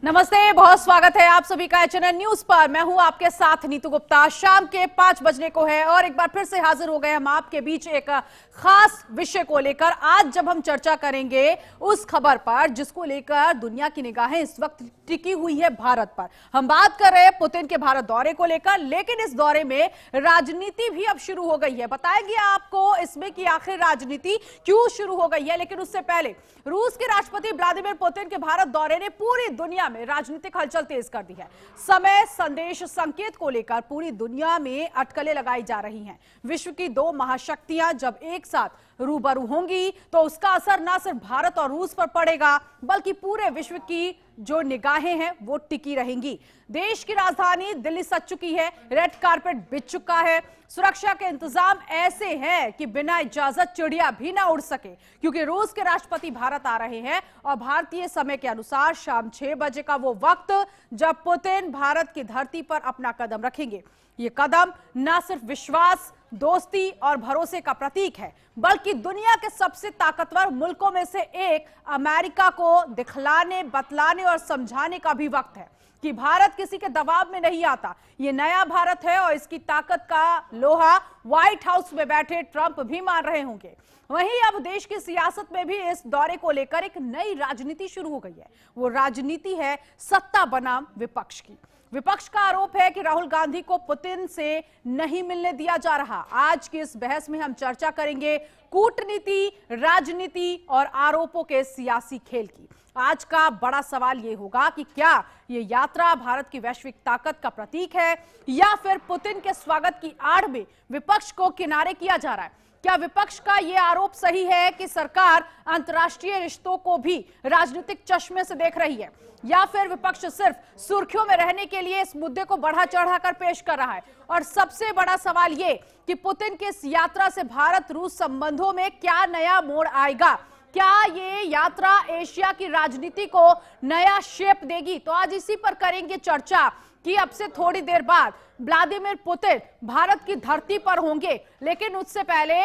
नमस्ते, बहुत स्वागत है आप सभी का एचएनएन न्यूज पर। मैं हूं आपके साथ नीतू गुप्ता। शाम के 5 बजने को है और एक बार फिर से हाजिर हो गए हम आपके बीच एक खास विषय को लेकर। आज जब हम चर्चा करेंगे उस खबर पर जिसको लेकर दुनिया की निगाहें इस वक्त टिकी हुई है भारत पर। हम बात कर रहे हैं पुतिन के भारत दौरे को लेकर, लेकिन इस दौरे में राजनीति भी अब शुरू हो गई है। बताएंगे आपको इसमें कि आखिर राजनीति क्यों शुरू हो गई है। लेकिन उससे पहले रूस के राष्ट्रपति व्लादिमीर पुतिन के भारत दौरे ने पूरी दुनिया में राजनीतिक हलचल तेज कर दी है। समय संदेश संकेत को लेकर पूरी दुनिया में अटकलें लगाई जा रही हैं। विश्व की दो महाशक्तियां जब एक साथ रूबरू होंगी तो उसका असर न सिर्फ भारत और रूस पर पड़ेगा बल्कि पूरे विश्व की जो निगाहें हैं वो टिकी रहेंगी। देश की राजधानी दिल्ली सज चुकी है, रेड कारपेट बिछ चुका है, सुरक्षा के इंतजाम ऐसे हैं कि बिना इजाजत चिड़िया भी ना उड़ सके, क्योंकि रूस के राष्ट्रपति भारत आ रहे हैं और भारतीय समय के अनुसार शाम 6 बजे का वो वक्त जब पुतिन भारत की धरती पर अपना कदम रखेंगे। ये कदम न सिर्फ विश्वास, दोस्ती और भरोसे का प्रतीक है बल्कि दुनिया के सबसे ताकतवर मुल्कों में से एक अमेरिका को दिखलाने, बतलाने और समझाने का भी वक्त है कि भारत किसी के दबाव में नहीं आता। ये नया भारत है और इसकी ताकत का लोहा व्हाइट हाउस में बैठे ट्रंप भी मान रहे होंगे। वहीं अब देश की सियासत में भी इस दौरे को लेकर एक नई राजनीति शुरू हो गई है। वो राजनीति है सत्ता बनाम विपक्ष की। विपक्ष का आरोप है कि राहुल गांधी को पुतिन से नहीं मिलने दिया जा रहा। आज की इस बहस में हम चर्चा करेंगे कूटनीति, राजनीति और आरोपों के सियासी खेल की। आज का बड़ा सवाल यह होगा कि क्या ये यात्रा भारत की वैश्विक ताकत का प्रतीक है या फिर पुतिन के स्वागत की आड़ में विपक्ष को किनारे किया जा रहा है। क्या विपक्ष का यह आरोप सही है कि सरकार अंतर्राष्ट्रीय रिश्तों को भी राजनीतिक चश्मे से देख रही है या फिर विपक्ष सिर्फ सुर्खियों में रहने के लिए इस मुद्दे को बढ़ा चढ़ाकर पेश कर रहा है। और सबसे बड़ा सवाल यह कि पुतिन की इस यात्रा से भारत रूस संबंधों में क्या नया मोड़ आएगा। क्या ये यात्रा एशिया की राजनीति को नया शेप देगी। तो आज इसी पर करेंगे चर्चा कि अब से थोड़ी देर बाद व्लादिमीर पुतिन भारत की धरती पर होंगे, लेकिन उससे पहले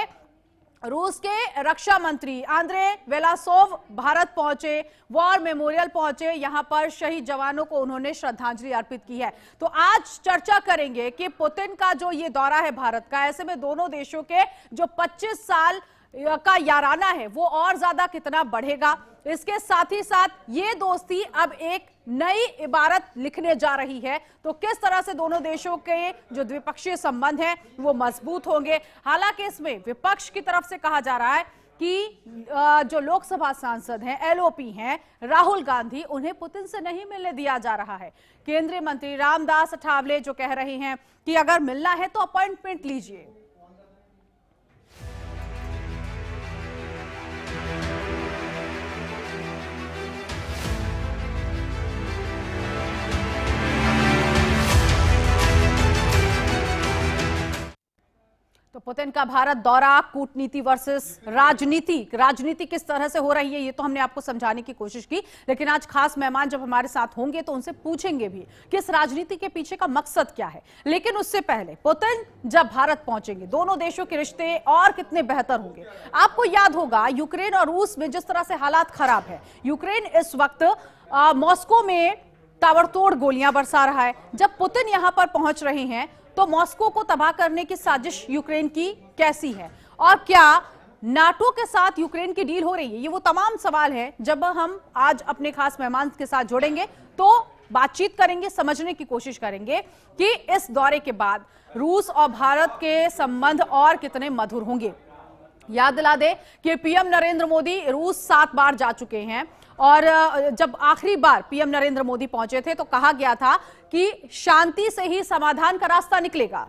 रूस के रक्षा मंत्री आंद्रे वेलासोव भारत पहुंचे, वॉर मेमोरियल पहुंचे, यहां पर शहीद जवानों को उन्होंने श्रद्धांजलि अर्पित की है। तो आज चर्चा करेंगे कि पुतिन का जो ये दौरा है भारत का, ऐसे में दोनों देशों के जो 25 साल का याराना है वो और ज्यादा कितना बढ़ेगा। इसके साथ ही साथ ये दोस्ती अब एक नई इबारत लिखने जा रही है। तो किस तरह से दोनों देशों के जो द्विपक्षीय संबंध हैं वो मजबूत होंगे। हालांकि इसमें विपक्ष की तरफ से कहा जा रहा है कि जो लोकसभा सांसद हैं, एलओपी हैं, राहुल गांधी, उन्हें पुतिन से नहीं मिलने दिया जा रहा है। केंद्रीय मंत्री रामदास अठावले जो कह रहे हैं कि अगर मिलना है तो अपॉइंटमेंट लीजिए। तो पुतिन का भारत दौरा, कूटनीति वर्सेस राजनीति किस तरह से हो रही है ये तो हमने आपको समझाने की कोशिश की, लेकिन आज खास मेहमान जब हमारे साथ होंगे तो उनसे पूछेंगे भी कि इस राजनीति के पीछे का मकसद क्या है। लेकिन उससे पहले पुतिन जब भारत पहुंचेंगे दोनों देशों के रिश्ते और कितने बेहतर होंगे। आपको याद होगा यूक्रेन और रूस में जिस तरह से हालात खराब है। यूक्रेन इस वक्त मॉस्को में ताबड़तोड़ गोलियां बरसा रहा है। जब पुतिन यहां पर पहुंच रहे हैं तो मॉस्को को तबाह करने की साजिश यूक्रेन की कैसी है और क्या नाटो के साथ यूक्रेन की डील हो रही है। ये वो तमाम सवाल हैं। जब हम आज अपने खास मेहमान के साथ जुड़ेंगे तो बातचीत करेंगे, समझने की कोशिश करेंगे कि इस दौरे के बाद रूस और भारत के संबंध और कितने मधुर होंगे। याद दिला दे कि पीएम नरेंद्र मोदी रूस 7 बार जा चुके हैं और जब आखिरी बार पीएम नरेंद्र मोदी पहुंचे थे तो कहा गया था कि शांति से ही समाधान का रास्ता निकलेगा।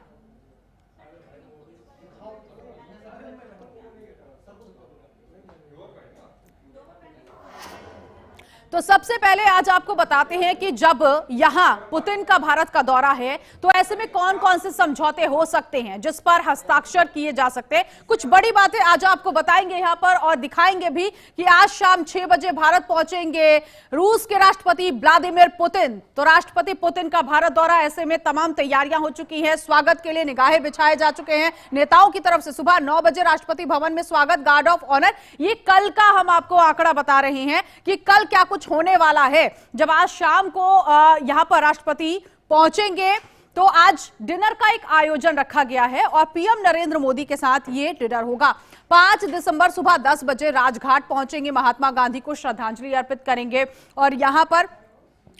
तो सबसे पहले आज आपको बताते हैं कि जब यहां पुतिन का भारत का दौरा है तो ऐसे में कौन कौन से समझौते हो सकते हैं जिस पर हस्ताक्षर किए जा सकते हैं। कुछ बड़ी बातें आज आपको बताएंगे यहां पर और दिखाएंगे भी कि आज शाम 6 बजे भारत पहुंचेंगे रूस के राष्ट्रपति व्लादिमीर पुतिन। तो राष्ट्रपति पुतिन का भारत दौरा, ऐसे में तमाम तैयारियां हो चुकी हैं, स्वागत के लिए निगाहें बिछाए जा चुके हैं नेताओं की तरफ से। सुबह 9 बजे राष्ट्रपति भवन में स्वागत, गार्ड ऑफ ऑनर। ये कल का हम आपको आंकड़ा बता रहे हैं कि कल क्या कुछ कुछ होने वाला है। जब आज शाम को यहां पर राष्ट्रपति पहुंचेंगे तो आज डिनर का एक आयोजन रखा गया है और पीएम नरेंद्र मोदी के साथ ये डिनर होगा। 5 दिसंबर सुबह 10 बजे राजघाट पहुंचेंगे, महात्मा गांधी को श्रद्धांजलि अर्पित करेंगे और यहां पर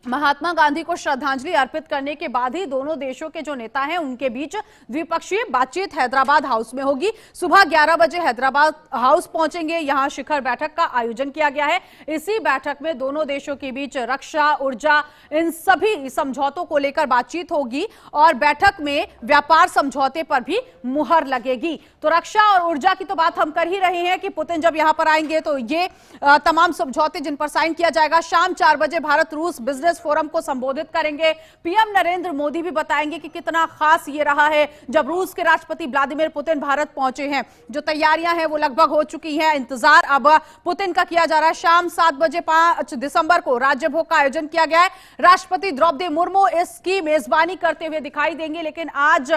महात्मा गांधी को श्रद्धांजलि अर्पित करने के बाद ही दोनों देशों के जो नेता हैं उनके बीच द्विपक्षीय बातचीत हैदराबाद हाउस में होगी। सुबह 11 बजे हैदराबाद हाउस पहुंचेंगे, यहां शिखर बैठक का आयोजन किया गया है। इसी बैठक में दोनों देशों के बीच रक्षा, ऊर्जा, इन सभी समझौतों को लेकर बातचीत होगी और बैठक में व्यापार समझौते पर भी मुहर लगेगी। तो रक्षा और ऊर्जा की तो बात हम कर ही रहे हैं कि पुतिन जब यहां पर आएंगे तो ये तमाम समझौते जिन पर साइन किया जाएगा। शाम 4 बजे भारत रूस बिजनेस फोरम को संबोधित करेंगे। पीएम नरेंद्र मोदी भी बताएंगे कि कितना खास ये रहा है जब रूस के राष्ट्रपति व्लादिमीर पुतिन भारत पहुंचे हैं। जो तैयारियां हैं वो लगभग हो चुकी हैं, इंतजार अब पुतिन का किया जा रहा है। शाम 7 बजे 5 दिसंबर को राज्य भोग का आयोजन किया गया है। राष्ट्रपति द्रौपदी मुर्मू इसकी मेजबानी करते हुए दिखाई देंगे, लेकिन आज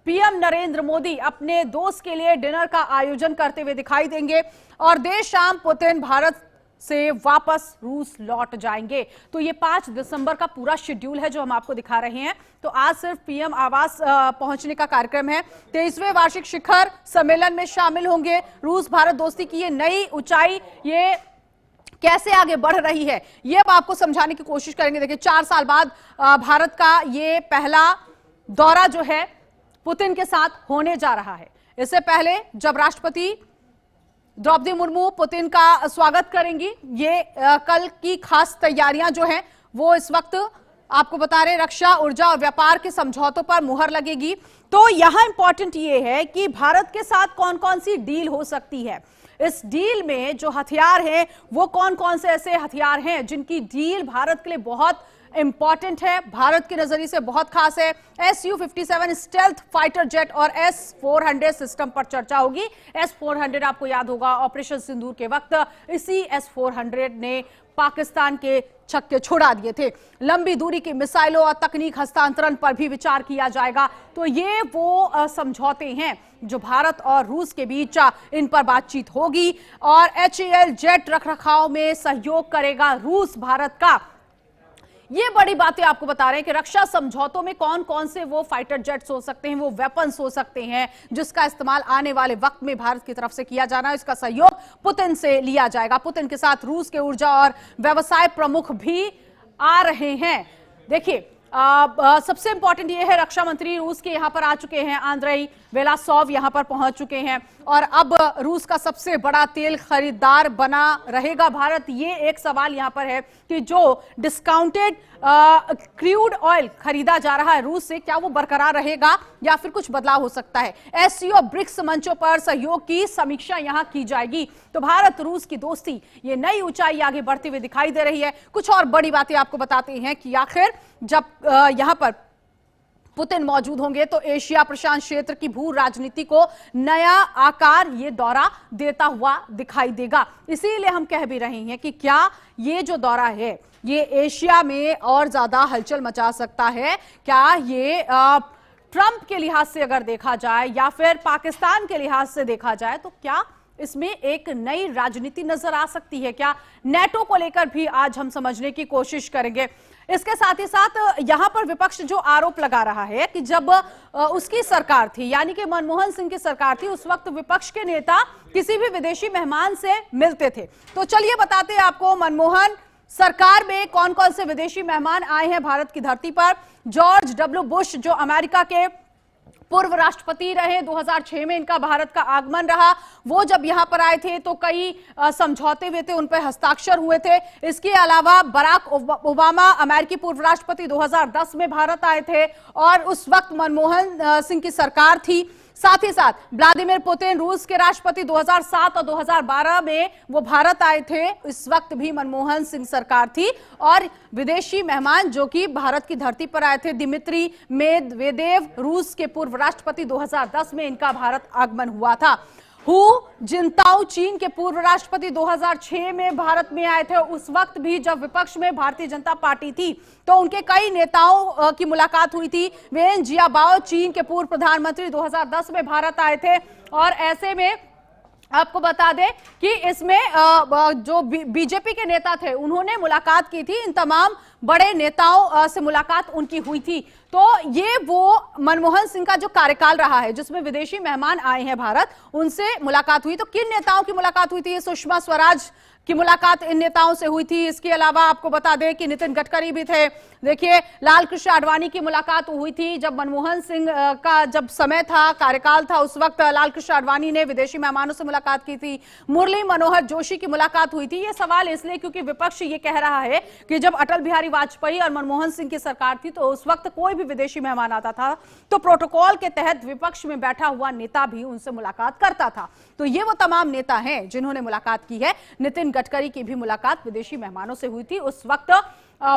पीएम नरेंद्र मोदी अपने दोस्त के लिए डिनर का आयोजन करते हुए दिखाई देंगे और देर शाम पुतिन भारत से वापस रूस लौट जाएंगे। तो ये 5 दिसंबर का पूरा शेड्यूल है जो हम आपको दिखा रहे हैं। तो आज सिर्फ पीएम आवास पहुंचने का कार्यक्रम है। 23वें वार्षिक शिखर सम्मेलन में शामिल होंगे। रूस भारत दोस्ती की ये नई ऊंचाई ये कैसे आगे बढ़ रही है ये अब आपको समझाने की कोशिश करेंगे। देखिए 4 साल बाद भारत का ये पहला दौरा जो है पुतिन के साथ होने जा रहा है। इससे पहले जब राष्ट्रपति द्रौपदी मुर्मू पुतिन का स्वागत करेंगी, ये कल की खास तैयारियां जो हैं वो इस वक्त आपको बता रहे। रक्षा, ऊर्जा और व्यापार के समझौतों पर मुहर लगेगी। तो यहां इंपॉर्टेंट ये है कि भारत के साथ कौन कौन सी डील हो सकती है। इस डील में जो हथियार हैं वो कौन कौन से ऐसे हथियार हैं जिनकी डील भारत के लिए बहुत इंपॉर्टेंट है, भारत के नजरिए से बहुत खास है। Su-57 स्टेल्थ फाइटर जेट और S-400 सिस्टम पर चर्चा होगी। S-400 आपको याद होगा ऑपरेशन सिंदूर के वक्त इसी S-400 ने पाकिस्तान के छक्के छुड़ा दिए थे। लंबी दूरी की मिसाइलों और तकनीक हस्तांतरण पर भी विचार किया जाएगा। तो ये वो समझौते हैं जो भारत और रूस के बीच इन पर बातचीत होगी और HAL जेट रखरखाव में सहयोग करेगा रूस भारत का। ये बड़ी बातें आपको बता रहे हैं कि रक्षा समझौतों में कौन कौन से वो फाइटर जेट्स हो सकते हैं, वो वेपन्स हो सकते हैं जिसका इस्तेमाल आने वाले वक्त में भारत की तरफ से किया जाना है। इसका सहयोग पुतिन से लिया जाएगा। पुतिन के साथ रूस के ऊर्जा और व्यवसाय प्रमुख भी आ रहे हैं। देखिए सबसे इंपॉर्टेंट ये है रक्षा मंत्री रूस के यहां पर आ चुके हैं, आंद्रेई वेलासोव यहां पर पहुंच चुके हैं और अब रूस का सबसे बड़ा तेल खरीदार बना रहेगा भारत। ये एक सवाल यहां पर है कि जो डिस्काउंटेड क्रूड ऑयल खरीदा जा रहा है रूस से, क्या वो बरकरार रहेगा या फिर कुछ बदलाव हो सकता है। SCO ब्रिक्स मंचों पर सहयोग की समीक्षा यहां की जाएगी। तो भारत रूस की दोस्ती ये नई ऊंचाई आगे बढ़ती हुई दिखाई दे रही है। कुछ और बड़ी बातें आपको बताते हैं कि आखिर जब यहां पर पुतिन मौजूद होंगे तो एशिया प्रशांत क्षेत्र की भू राजनीति को नया आकार ये दौरा देता हुआ दिखाई देगा। इसीलिए हम कह भी रहे हैं कि क्या ये जो दौरा है ये एशिया में और ज्यादा हलचल मचा सकता है। क्या ये ट्रंप के लिहाज से अगर देखा जाए या फिर पाकिस्तान के लिहाज से देखा जाए तो क्या इसमें एक नई राजनीति नजर आ सकती है। क्या नेटो को लेकर भी आज हम समझने की कोशिश करेंगे। इसके साथ ही साथ यहां पर विपक्ष जो आरोप लगा रहा है कि जब उसकी सरकार थी यानी कि मनमोहन सिंह की सरकार थी उस वक्त विपक्ष के नेता किसी भी विदेशी मेहमान से मिलते थे। तो चलिए बताते हैं आपको मनमोहन सरकार में कौन कौन से विदेशी मेहमान आए हैं भारत की धरती पर। जॉर्ज W बुश जो अमेरिका के पूर्व राष्ट्रपति रहे, 2006 में इनका भारत का आगमन रहा। वो जब यहां पर आए थे तो कई समझौते हुए थे, उन पर हस्ताक्षर हुए थे। इसके अलावा बराक ओबामा अमेरिकी पूर्व राष्ट्रपति 2010 में भारत आए थे और उस वक्त मनमोहन सिंह की सरकार थी। साथ ही साथ व्लादिमीर पुतिन रूस के राष्ट्रपति 2007 और 2012 में वो भारत आए थे। इस वक्त भी मनमोहन सिंह सरकार थी और विदेशी मेहमान जो कि भारत की धरती पर आए थे, दिमित्री मेदवेदेव रूस के पूर्व राष्ट्रपति 2010 में इनका भारत आगमन हुआ था। हु जिनताओ चीन के पूर्व राष्ट्रपति 2006 में भारत में आए थे। उस वक्त भी जब विपक्ष में भारतीय जनता पार्टी थी तो उनके कई नेताओं की मुलाकात हुई थी। वेन जियाबाओ चीन के पूर्व प्रधानमंत्री 2010 में भारत आए थे और ऐसे में आपको बता दें कि इसमें जो बीजेपी के नेता थे उन्होंने मुलाकात की थी, इन तमाम बड़े नेताओं से मुलाकात उनकी हुई थी। तो ये वो मनमोहन सिंह का जो कार्यकाल रहा है जिसमें विदेशी मेहमान आए हैं भारत, उनसे मुलाकात हुई। तो किन नेताओं की मुलाकात हुई थी? सुषमा स्वराज की मुलाकात इन नेताओं से हुई थी। इसके अलावा आपको बता दें कि नितिन गडकरी भी थे। देखिए, लाल कृष्ण आडवाणी की मुलाकात हुई थी जब मनमोहन सिंह का जब समय था, कार्यकाल था, उस वक्त लाल कृष्ण आडवाणी ने विदेशी मेहमानों से मुलाकात की थी। मुरली मनोहर जोशी की मुलाकात हुई थी। ये सवाल इसलिए क्योंकि विपक्ष ये कह रहा है कि जब अटल बिहारी वाजपेयी और मनमोहन सिंह की सरकार थी तो उस वक्त कोई भी विदेशी मेहमान आता था तो प्रोटोकॉल के तहत विपक्ष में बैठा हुआ नेता भी उनसे मुलाकात करता था। तो ये वो तमाम नेता हैं जिन्होंने मुलाकात की है। नितिन गडकरी की भी मुलाकात विदेशी मेहमानों से हुई थी। उस वक्त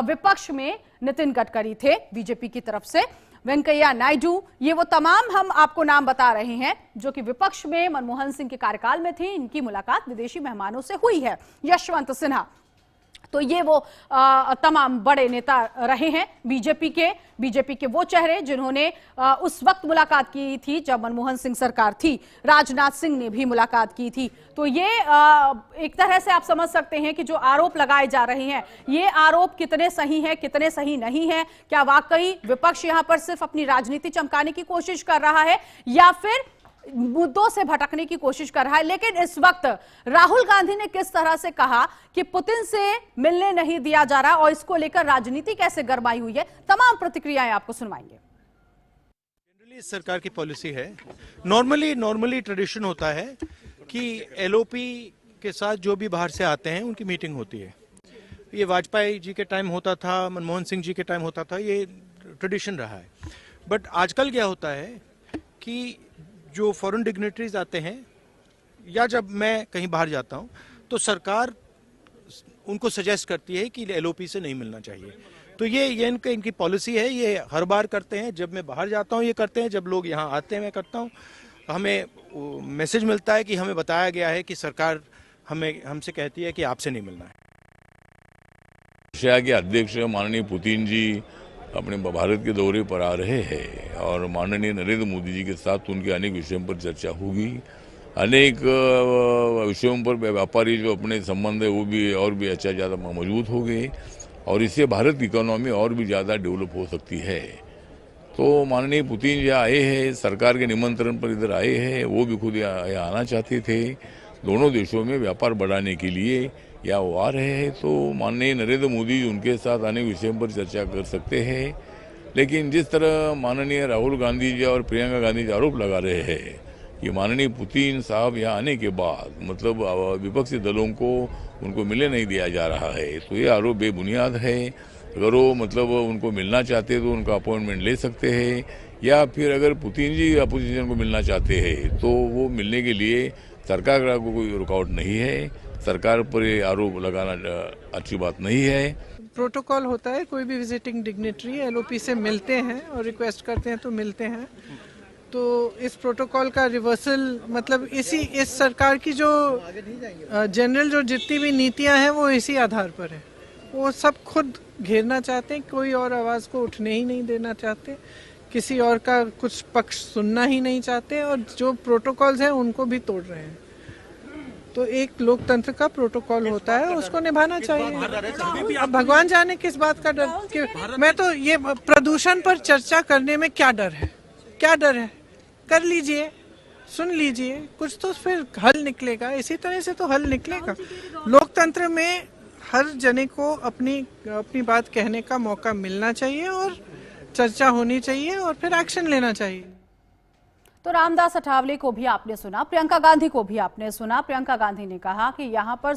विपक्ष में नितिन गडकरी थे बीजेपी की तरफ से, वेंकैया नायडू, ये वो तमाम हम आपको नाम बता रहे हैं जो कि विपक्ष में मनमोहन सिंह के कार्यकाल में थे। इनकी मुलाकात विदेशी मेहमानों से हुई है। यशवंत सिन्हा, तो ये वो तमाम बड़े नेता रहे हैं बीजेपी के वो चेहरे जिन्होंने उस वक्त मुलाकात की थी जब मनमोहन सिंह सरकार थी। राजनाथ सिंह ने भी मुलाकात की थी। तो ये एक तरह से आप समझ सकते हैं कि जो आरोप लगाए जा रहे हैं ये आरोप कितने सही हैं, कितने सही नहीं है। क्या वाकई विपक्ष यहां पर सिर्फ अपनी राजनीति चमकाने की कोशिश कर रहा है या फिर मुद्दों से भटकने की कोशिश कर रहा है? लेकिन इस वक्त राहुल गांधी ने किस तरह से कहा कि पुतिन से मिलने नहीं दिया जा रहा और इसको लेकर राजनीति कैसे गरमाई हुई है, तमाम प्रतिक्रियाएं आपको सुनवाएंगे। जनरली इस सरकार की पॉलिसी है, नॉर्मली ट्रेडिशन होता है कि एलओपी के साथ जो भी बाहर से आते हैं उनकी मीटिंग होती है। ये वाजपेयी जी के टाइम होता था, मनमोहन सिंह जी के टाइम होता था, ये ट्रेडिशन रहा है। बट आजकल क्या होता है कि जो फॉरेन डिग्नेटरीज आते हैं या जब मैं कहीं बाहर जाता हूं तो सरकार उनको सजेस्ट करती है कि एलओपी से नहीं मिलना चाहिए। तो ये इनकी पॉलिसी है, ये हर बार करते हैं। जब मैं बाहर जाता हूं ये करते हैं, जब लोग यहाँ आते हैं मैं करता हूं। हमें मैसेज मिलता है कि हमें बताया गया है कि सरकार हमसे कहती है कि आपसे नहीं मिलना है। रशिया के अध्यक्ष माननीय पुतिन जी अपने भारत के दौरे पर आ रहे हैं और माननीय नरेंद्र मोदी जी के साथ उनके अनेक विषयों पर चर्चा होगी। अनेक विषयों पर व्यापारी जो अपने संबंध है वो भी और भी अच्छा ज़्यादा मजबूत हो गए और इससे भारत की इकोनॉमी और भी ज़्यादा डेवलप हो सकती है। तो माननीय पुतिन जी आए हैं, सरकार के निमंत्रण पर इधर आए हैं, वो भी खुद यहाँ आना चाहते थे। दोनों देशों में व्यापार बढ़ाने के लिए या वो आ रहे हैं, तो माननीय नरेंद्र मोदी जी उनके साथ अनेक विषयों पर चर्चा कर सकते हैं। लेकिन जिस तरह माननीय राहुल गांधी जी और प्रियंका गांधी जी आरोप लगा रहे हैं कि माननीय पुतिन साहब यहाँ आने के बाद मतलब विपक्षी दलों को उनको मिलने नहीं दिया जा रहा है, तो ये आरोप बेबुनियाद है। अगर वो मतलब उनको मिलना चाहते तो उनका अपॉइंटमेंट ले सकते हैं, या फिर अगर पुतिन जी अपोजिशन को मिलना चाहते हैं तो वो मिलने के लिए सरकार का कोई रुकावट नहीं है। सरकार पर ये आरोप लगाना अच्छी बात नहीं है। प्रोटोकॉल होता है, कोई भी विजिटिंग डिग्नेटरी एलओपी से मिलते हैं और रिक्वेस्ट करते हैं तो मिलते हैं। तो इस प्रोटोकॉल का रिवर्सल मतलब इस सरकार की जो जनरल जो जितनी भी नीतियां हैं वो इसी आधार पर है। वो सब खुद घेरना चाहते हैं, कोई और आवाज़ को उठने ही नहीं देना चाहते, किसी और का कुछ पक्ष सुनना ही नहीं चाहते और जो प्रोटोकॉल्स हैं उनको भी तोड़ रहे हैं। तो एक लोकतंत्र का प्रोटोकॉल होता है, उसको निभाना चाहिए। अब भगवान जाने किस बात का डर। मैं तो ये प्रदूषण पर चर्चा करने में क्या डर है, क्या डर है? कर लीजिए, सुन लीजिए, कुछ तो फिर हल निकलेगा। इसी तरह से तो हल निकलेगा। लोकतंत्र में हर जने को अपनी बात कहने का मौका मिलना चाहिए और चर्चा होनी चाहिए और फिर एक्शन लेना चाहिए। तो रामदास अठावले को भी आपने सुना, प्रियंका गांधी को भी आपने सुना। प्रियंका गांधी ने कहा कि यहाँ पर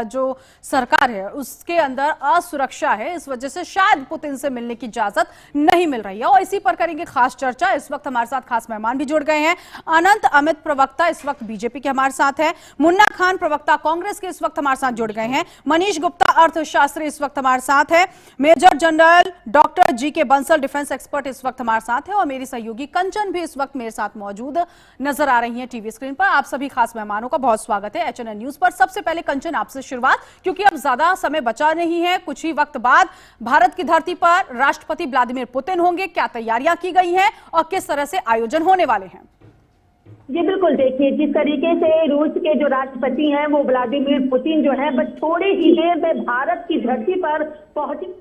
जो सरकार है उसके अंदर असुरक्षा है, इस वजह से शायद पुतिन से मिलने की इजाजत नहीं मिल रही है और इसी पर करेंगे खास चर्चा। इस वक्त हमारे साथ खास मेहमान भी जुड़ गए हैं। अनंत अमित प्रवक्ता इस वक्त बीजेपी के हमारे साथ है, मुन्ना खान प्रवक्ता कांग्रेस के इस वक्त हमारे साथ जुड़ गए हैं, मनीष गुप्ता अर्थशास्त्री इस वक्त हमारे साथ है, major general doctor G K. Bansal defence expert इस वक्त हमारे साथ है और मेरी सहयोगी कंचन भी इस वक्त मेरे साथ मौजूद नजर आ रही हैं टीवी स्क्रीन पर। आप सभी खास मेहमानों का बहुत स्वागत है एचएनएन न्यूज पर। सबसे पहले कंचन आपसे शुरुआत, क्योंकि अब ज्यादा समय बचा नहीं है, कुछ ही वक्त बाद भारत की धरती पर राष्ट्रपति व्लादिमीर पुतिन होंगे। क्या तैयारियां की गई हैं और किस तरह से आयोजन होने वाले हैं? जी बिल्कुल, देखिए जिस तरीके से रूस के जो राष्ट्रपति हैं वो व्लादिमीर पुतिन जो है बस थोड़ी ही देर में भारत की धरती पर पहुंचे।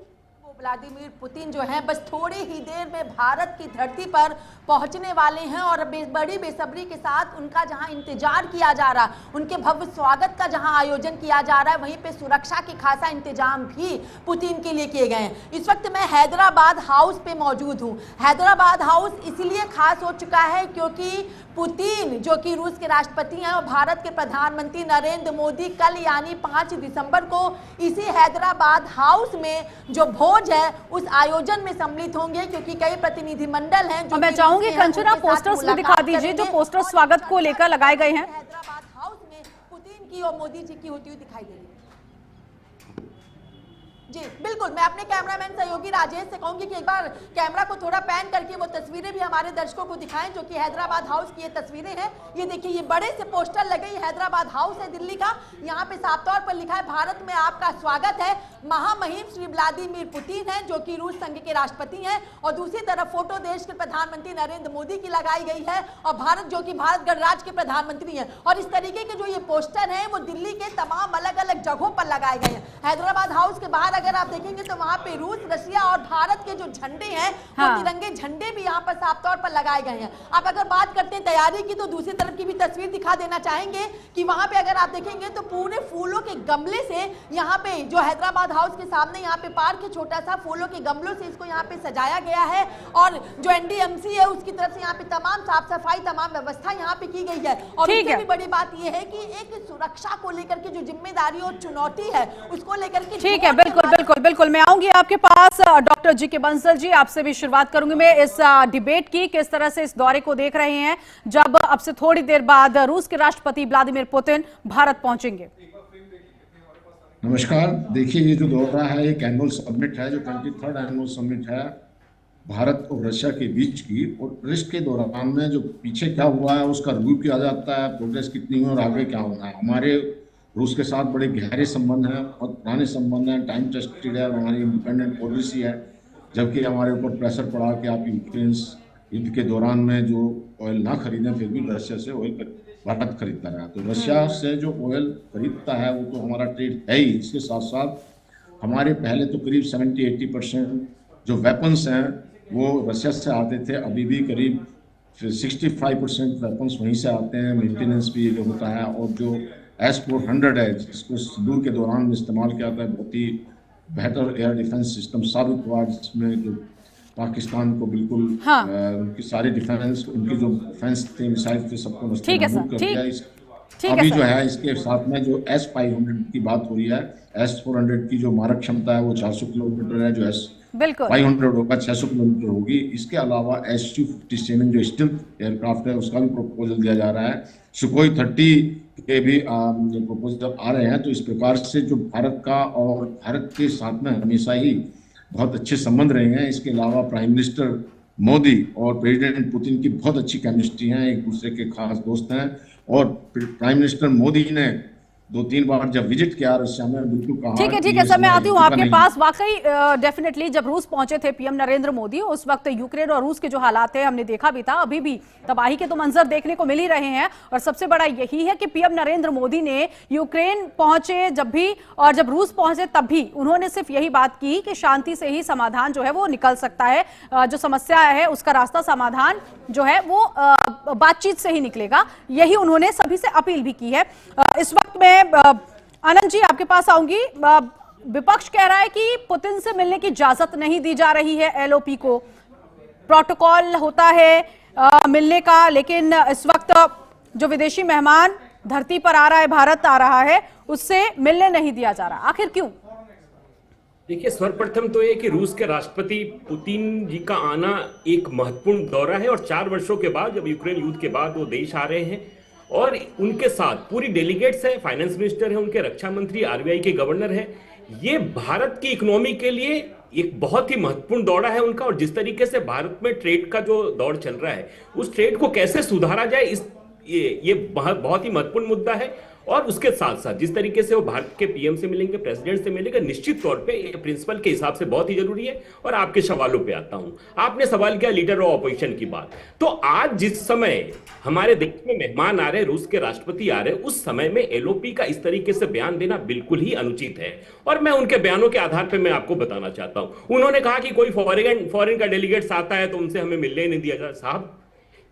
व्लादिमीर पुतिन जो हैं बस थोड़ी ही देर में भारत की धरती पर पहुंचने वाले हैं और बड़ी बेसब्री के साथ उनका जहां इंतजार किया जा रहा, उनके भव्य स्वागत का जहां आयोजन किया जा रहा है, वहीं पे सुरक्षा के खासा इंतजाम भी पुतिन के लिए किए गए हैं। इस वक्त मैं हैदराबाद हाउस पे मौजूद हूं। हैदराबाद हाउस इसलिए खास हो चुका है क्योंकि पुतिन जो कि रूस के राष्ट्रपति हैं और भारत के प्रधानमंत्री नरेंद्र मोदी कल यानी 5 दिसंबर को इसी हैदराबाद हाउस में जो भोज है उस आयोजन में सम्मिलित होंगे, क्योंकि कई प्रतिनिधिमंडल हैं जो मैं चाहूंगी कंचना पोस्टर्स भी दिखा दीजिए जो पोस्टर स्वागत को लेकर लगाए गए हैं। हैदराबाद हाउस में पुतिन की और मोदी जी की होती हुई दिखाई दे रही है। जी बिल्कुल, मैं अपने कैमरामैन सहयोगी राजेश से कहूंगी कि एक बार कैमरा को थोड़ा पैन करके वो तस्वीरें भी हमारे दर्शकों को दिखाएं जो कि हैदराबाद हाउस की ये तस्वीरें हैं। ये देखिए, ये बड़े से पोस्टर लगे, हैदराबाद हाउस है दिल्ली का। यहाँ पे साफ तौर पर लिखा है भारत में आपका स्वागत है। महामहिम श्री व्लादिमीर पुतिन हैं जो कि रूस संघ के राष्ट्रपति हैं और दूसरी तरफ फोटो देश के प्रधानमंत्री नरेंद्र मोदी की लगाई गई है और भारत जो कि भारत गणराज्य के प्रधानमंत्री हैं। और इस तरीके के जो ये पोस्टर हैं वो दिल्ली के तमाम अलग अलग जगहों पर लगाए गए हैं। हैदराबाद हाउस के बाहर अगर आप देखेंगे तो वहां पे रूस, रशिया और भारत के जो झंडे हैं वो तिरंगे झंडे भी यहाँ पर साफ तौर पर लगाए गए हैं। अब अगर बात करते हैं तैयारी की तो दूसरी तरफ की भी तस्वीर दिखा देना चाहेंगे कि वहां पे अगर आप देखेंगे तो पूरे फूलों के गमले से यहाँ पे जो हैदराबाद हाउस के सामने यहाँ पे पार्क है, छोटा सा फूलों के गमलों से इसको यहाँ पे सजाया गया है और जो एनडीएमसी है उसकी तरफ से यहाँ पे तमाम साफ सफाई, तमाम व्यवस्था यहाँ पे की गई है। और इससे भी बड़ी बात यह है कि एक सुरक्षा को लेकर के जो जिम्मेदारी और चुनौती है उसको लेकर के ठीक है, बिल्कुल बिल्कुल बिल्कुल मैं आऊंगी आपके पास। डॉक्टर जी के बंसल जी, आपसे भी शुरुआत करूंगी मैं इस डिबेट की। किस तरह से इस दौरे को देख रहे हैं जब अब से थोड़ी देर बाद रूस के राष्ट्रपति व्लादिमीर पुतिन भारत पहुंचेंगे? नमस्कार। देखिए, ये जो दौरा है एक एनुअल समिट है, जो 23rd एनुअल समिट है भारत और रशिया के बीच की। और इस के दौरान में जो पीछे क्या हुआ है उसका रिव्यू किया जाता है, प्रोग्रेस कितनी हुई और आगे क्या होना है। हमारे रूस के साथ बड़े गहरे संबंध हैं, बहुत पुराने संबंध हैं, टाइम टेस्टेड है, हमारी इंडिपेंडेंट पॉलिसी है। जबकि हमारे ऊपर प्रेशर पड़ा कि आप यूक्रेन युद्ध के दौरान में जो ऑयल ना खरीदें, फिर भी रशिया से ऑयल भारत खरीदता रहा। तो रशिया से जो ऑयल खरीदता है वो तो हमारा ट्रेड है ही। इसके साथ साथ हमारे पहले तो करीब 70-80% जो वेपन्स हैं वो रशिया से आते थे, अभी भी करीब 65% वेपन्स वहीं से आते हैं। मेंटेनेंस भी होता है। और जो S-400 है जिसको सिंदूर के दौरान में इस्तेमाल किया जाता है, बहुत ही बेहतर एयर डिफेंस सिस्टम साबित हुआ, जिसमें जो पाकिस्तान को बिल्कुल उनकी सारी डिफेंस, उनकी जो डिफेंस थे, मिसाइल थे, सबको नष्ट कर दिया। अभी जो है इसके साथ में जो S-500 की बात हो रही है, S-400 की जो मारक क्षमता है वो 400 किलोमीटर है, जो S-500 होगा 600 किलोमीटर होगी। इसके अलावा Su-57 जो स्टील्थ एयरक्राफ्ट है उसका भी प्रपोजल दिया जा रहा है। सुखोई 30 के भी प्रपोजल आ रहे हैं। तो इस प्रकार से जो भारत का और भारत के साथ में हमेशा ही बहुत अच्छे संबंध रहे हैं। इसके अलावा प्राइम मिनिस्टर मोदी और प्रेसिडेंट पुतिन की बहुत अच्छी केमिस्ट्री है, एक दूसरे के खास दोस्त हैं। और प्राइम मिनिस्टर मोदी ने 2-3 बार जब विजिट किया रशिया में, बिल्कुल कहा ठीक है सर, मैं आती हूँ आपके पास। वाकई डेफिनेटली जब रूस पहुंचे थे पीएम नरेंद्र मोदी, उस वक्त यूक्रेन और रूस के जो हालात थे हमने देखा भी था, अभी भी तबाही के तो मंजर देखने को मिल ही रहे हैं। और सबसे बड़ा यही है कि पीएम नरेंद्र मोदी ने यूक्रेन पहुंचे जब भी और जब रूस पहुंचे तब भी उन्होंने सिर्फ यही बात की कि शांति से ही समाधान जो है वो निकल सकता है, जो समस्या है उसका रास्ता समाधान जो है वो बातचीत से ही निकलेगा। यही उन्होंने सभी से अपील भी की है। इस वक्त में आनंद जी आपके पास आऊंगी। विपक्ष कह रहा है कि पुतिन से मिलने की इजाजत नहीं दी जा रही है, एलओपी को प्रोटोकॉल होता है मिलने का, लेकिन इस वक्त जो विदेशी मेहमान धरती पर आ रहा है, भारत आ रहा है, उससे मिलने नहीं दिया जा रहा। आखिर क्यों? देखिए, सर्वप्रथम तो ये कि रूस के राष्ट्रपति पुतिन जी का आना एक महत्वपूर्ण दौरा है और 4 वर्षों के बाद, जब यूक्रेन युद्ध के बाद वो देश आ रहे हैं और उनके साथ पूरी डेलीगेट्स है, फाइनेंस मिनिस्टर है, उनके रक्षा मंत्री, आरबीआई के गवर्नर है। ये भारत की इकोनॉमी के लिए एक बहुत ही महत्वपूर्ण दौरा है उनका। और जिस तरीके से भारत में ट्रेड का जो दौर चल रहा है, उस ट्रेड को कैसे सुधारा जाए, ये बहुत ही महत्वपूर्ण मुद्दा है। और उसके साथ साथ जिस तरीके से वो भारत के पीएम से मिलेंगे, प्रेसिडेंट से मिलेंगे, निश्चित तौर पे ये प्रिंसिपल के हिसाब से बहुत ही जरूरी है। और आपके सवालों पे आता हूं, आपने सवाल किया लीडर ऑफ ऑपोजिशन की बात। तो आज जिस समय हमारे देश में मेहमान आ रहे, रूस के राष्ट्रपति आ रहे, उस समय में एलओपी का इस तरीके से बयान देना बिल्कुल ही अनुचित है। और मैं उनके बयानों के आधार पर मैं आपको बताना चाहता हूं। उन्होंने कहा कि कोई फॉरेन का डेलीगेट्स आता है तो उनसे हमें मिलने नहीं दिया जाता। साहब,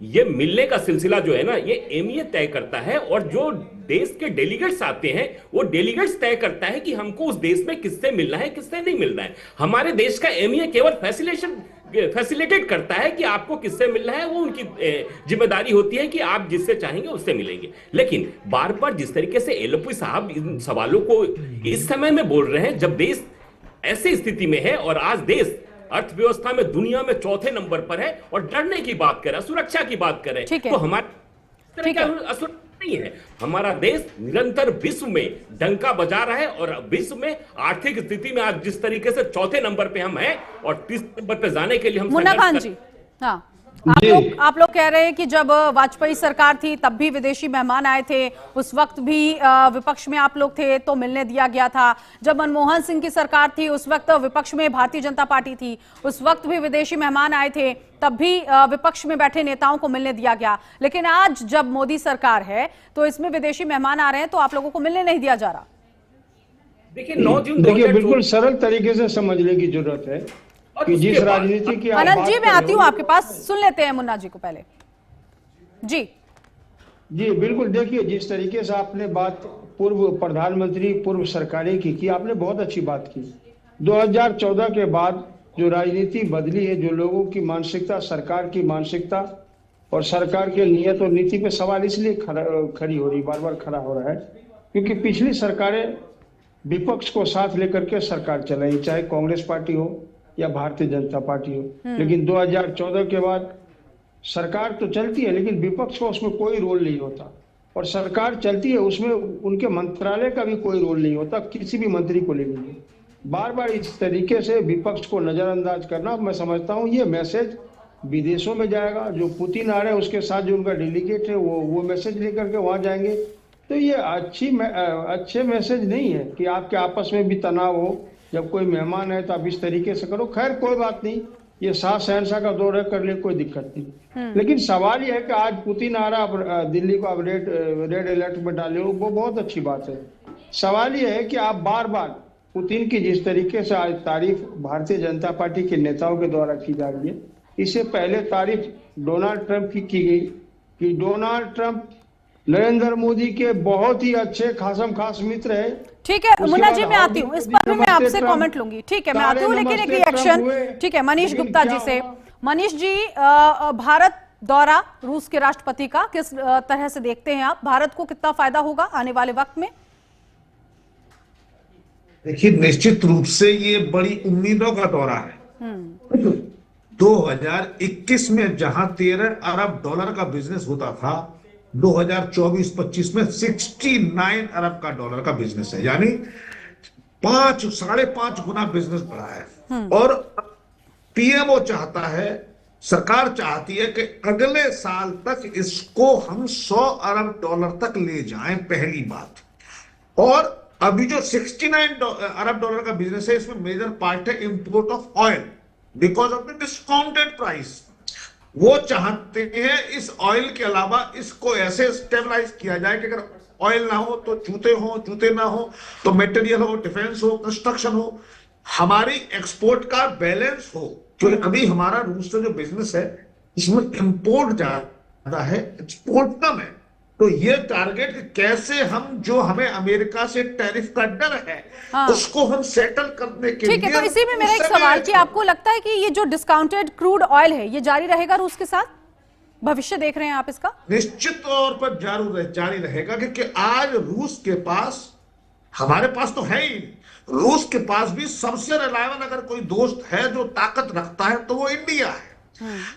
ये मिलने का सिलसिला जो है ना, ये एमईए तय करता है, और जो देश के डेलीगेट्स आते हैं वो डेलीगेट्स तय करता है कि हमको उस देश में किससे मिलना है, किससे नहीं मिलना है। हमारे देश का एमईए केवल फैसिलिटेट करता है कि आपको किससे मिलना है, वो उनकी जिम्मेदारी होती है कि आप जिससे चाहेंगे उससे मिलेंगे। लेकिन बार बार जिस तरीके से एलओपी साहब इन सवालों को इस समय में बोल रहे हैं, जब देश ऐसी स्थिति में है और आज देश अर्थव्यवस्था में दुनिया में चौथे नंबर पर है और डरने की बात करें, सुरक्षा की बात करें, तो हमारा नहीं है। हमारा देश निरंतर विश्व में डंका बजा रहा है और विश्व में आर्थिक स्थिति में आज जिस तरीके से चौथे नंबर पे हम हैं और 30 नंबर पे जाने के लिए हम मुन्ना खान जी, हाँ, आप लोग कह रहे हैं कि जब वाजपेयी सरकार थी तब भी विदेशी मेहमान आए थे, उस वक्त भी विपक्ष में आप लोग थे तो मिलने दिया गया था। जब मनमोहन सिंह की सरकार थी उस वक्त विपक्ष में भारतीय जनता पार्टी थी, उस वक्त भी विदेशी मेहमान आए थे, तब भी विपक्ष में बैठे नेताओं को मिलने दिया गया। लेकिन आज जब मोदी सरकार है तो इसमें विदेशी मेहमान आ रहे हैं तो आप लोगों को मिलने नहीं दिया जा रहा। देखिए 9 जून बिल्कुल सरल तरीके से समझने की जरूरत है कि जिस राजनीति की आनंद जी, मैं आती हूँ आपके पास, सुन लेते हैं मुन्ना जी को पहले। जी बिल्कुल, देखिए जिस तरीके से आपने बात पूर्व प्रधानमंत्री, पूर्व सरकारें की आपने बहुत अच्छी बात की। 2014 के बाद जो राजनीति बदली है, जो लोगों की मानसिकता, सरकार की मानसिकता और सरकार के नियत और नीति पे सवाल इसलिए खड़ी हो रही, बार बार खड़ा हो रहा है क्योंकि पिछली सरकारें विपक्ष को साथ लेकर के सरकार चलाई, चाहे कांग्रेस पार्टी हो या भारतीय जनता पार्टी हो। लेकिन 2014 के बाद सरकार तो चलती है लेकिन विपक्ष को उसमें कोई रोल नहीं होता, और सरकार चलती है उसमें उनके मंत्रालय का भी कोई रोल नहीं होता, किसी भी मंत्री को ले लीजिए। बार बार इस तरीके से विपक्ष को नजरअंदाज करना, मैं समझता हूँ ये मैसेज विदेशों में जाएगा। जो पुतिन आ रहे हैं उसके साथ जो उनका डेलीगेट है वो मैसेज लेकर के वहां जाएंगे, तो ये अच्छे मैसेज नहीं है कि आपके आपस में भी तनाव हो। जब कोई मेहमान है तो आप इस तरीके से करो। खैर कोई बात नहीं, ये शाह शहनशाह का दौरा कर ले, कोई दिक्कत नहीं। लेकिन सवाल ये है कि आज पुतिन आ रहा, दिल्ली को आप रेड अलर्ट में डाले हो, वो बहुत अच्छी बात है। सवाल ये है कि आप बार बार पुतिन की जिस तरीके से आज तारीफ भारतीय जनता पार्टी के नेताओं के द्वारा की जा रही है, इससे पहले तारीफ डोनाल्ड ट्रंप की गई कि डोनाल्ड ट्रंप नरेंद्र मोदी के बहुत ही अच्छे खासम खास मित्र है। ठीक है मुन्ना जी, मैं आती हूँ, इस पर भी मैं आपसे कमेंट लूंगी। ठीक है, मैं आती हूँ, लेकिन एक रिएक्शन, ठीक है, मनीष गुप्ता जी से। मनीष जी, भारत दौरा रूस के राष्ट्रपति का किस तरह से देखते हैं आप? भारत को कितना फायदा होगा आने वाले वक्त में? देखिए, निश्चित रूप से ये बड़ी उम्मीदों का दौरा है। 2021 में जहां 13 अरब डॉलर का बिजनेस होता था, 2024-25 में 69 अरब का डॉलर का बिजनेस है, यानी 5.5 गुना बिजनेस बढ़ा है। और पीएमओ चाहता है, सरकार चाहती है कि अगले साल तक इसको हम 100 अरब डॉलर तक ले जाएं, पहली बात। और अभी जो 69 अरब डॉलर का बिजनेस है, इसमें मेजर पार्ट है import of oil because of the discounted price. वो चाहते हैं इस ऑयल के अलावा इसको ऐसे स्टेबलाइज किया जाए कि अगर ऑयल ना हो तो जूते ना हो तो मटेरियल हो, डिफेंस हो, कंस्ट्रक्शन हो, हमारी एक्सपोर्ट का बैलेंस हो। क्योंकि अभी हमारा रूस से जो बिजनेस है इसमें इंपोर्ट ज्यादा है, एक्सपोर्ट कम है। तो ये टारगेट कैसे हम, जो हमें अमेरिका से टैरिफ का डर है, उसको हम सेटल करने के लिए। ठीक है, तो इसी में मेरा एक सवाल कि आपको लगता है कि ये जो डिस्काउंटेड क्रूड ऑयल है ये जारी रहेगा रूस के साथ? भविष्य देख रहे हैं आप इसका? निश्चित तौर पर जारी रहेगा, क्योंकि आज रूस के पास, हमारे पास तो है ही, रूस के पास भी सबसे रिलायबल अगर कोई दोस्त है जो ताकत रखता है तो वो इंडिया है।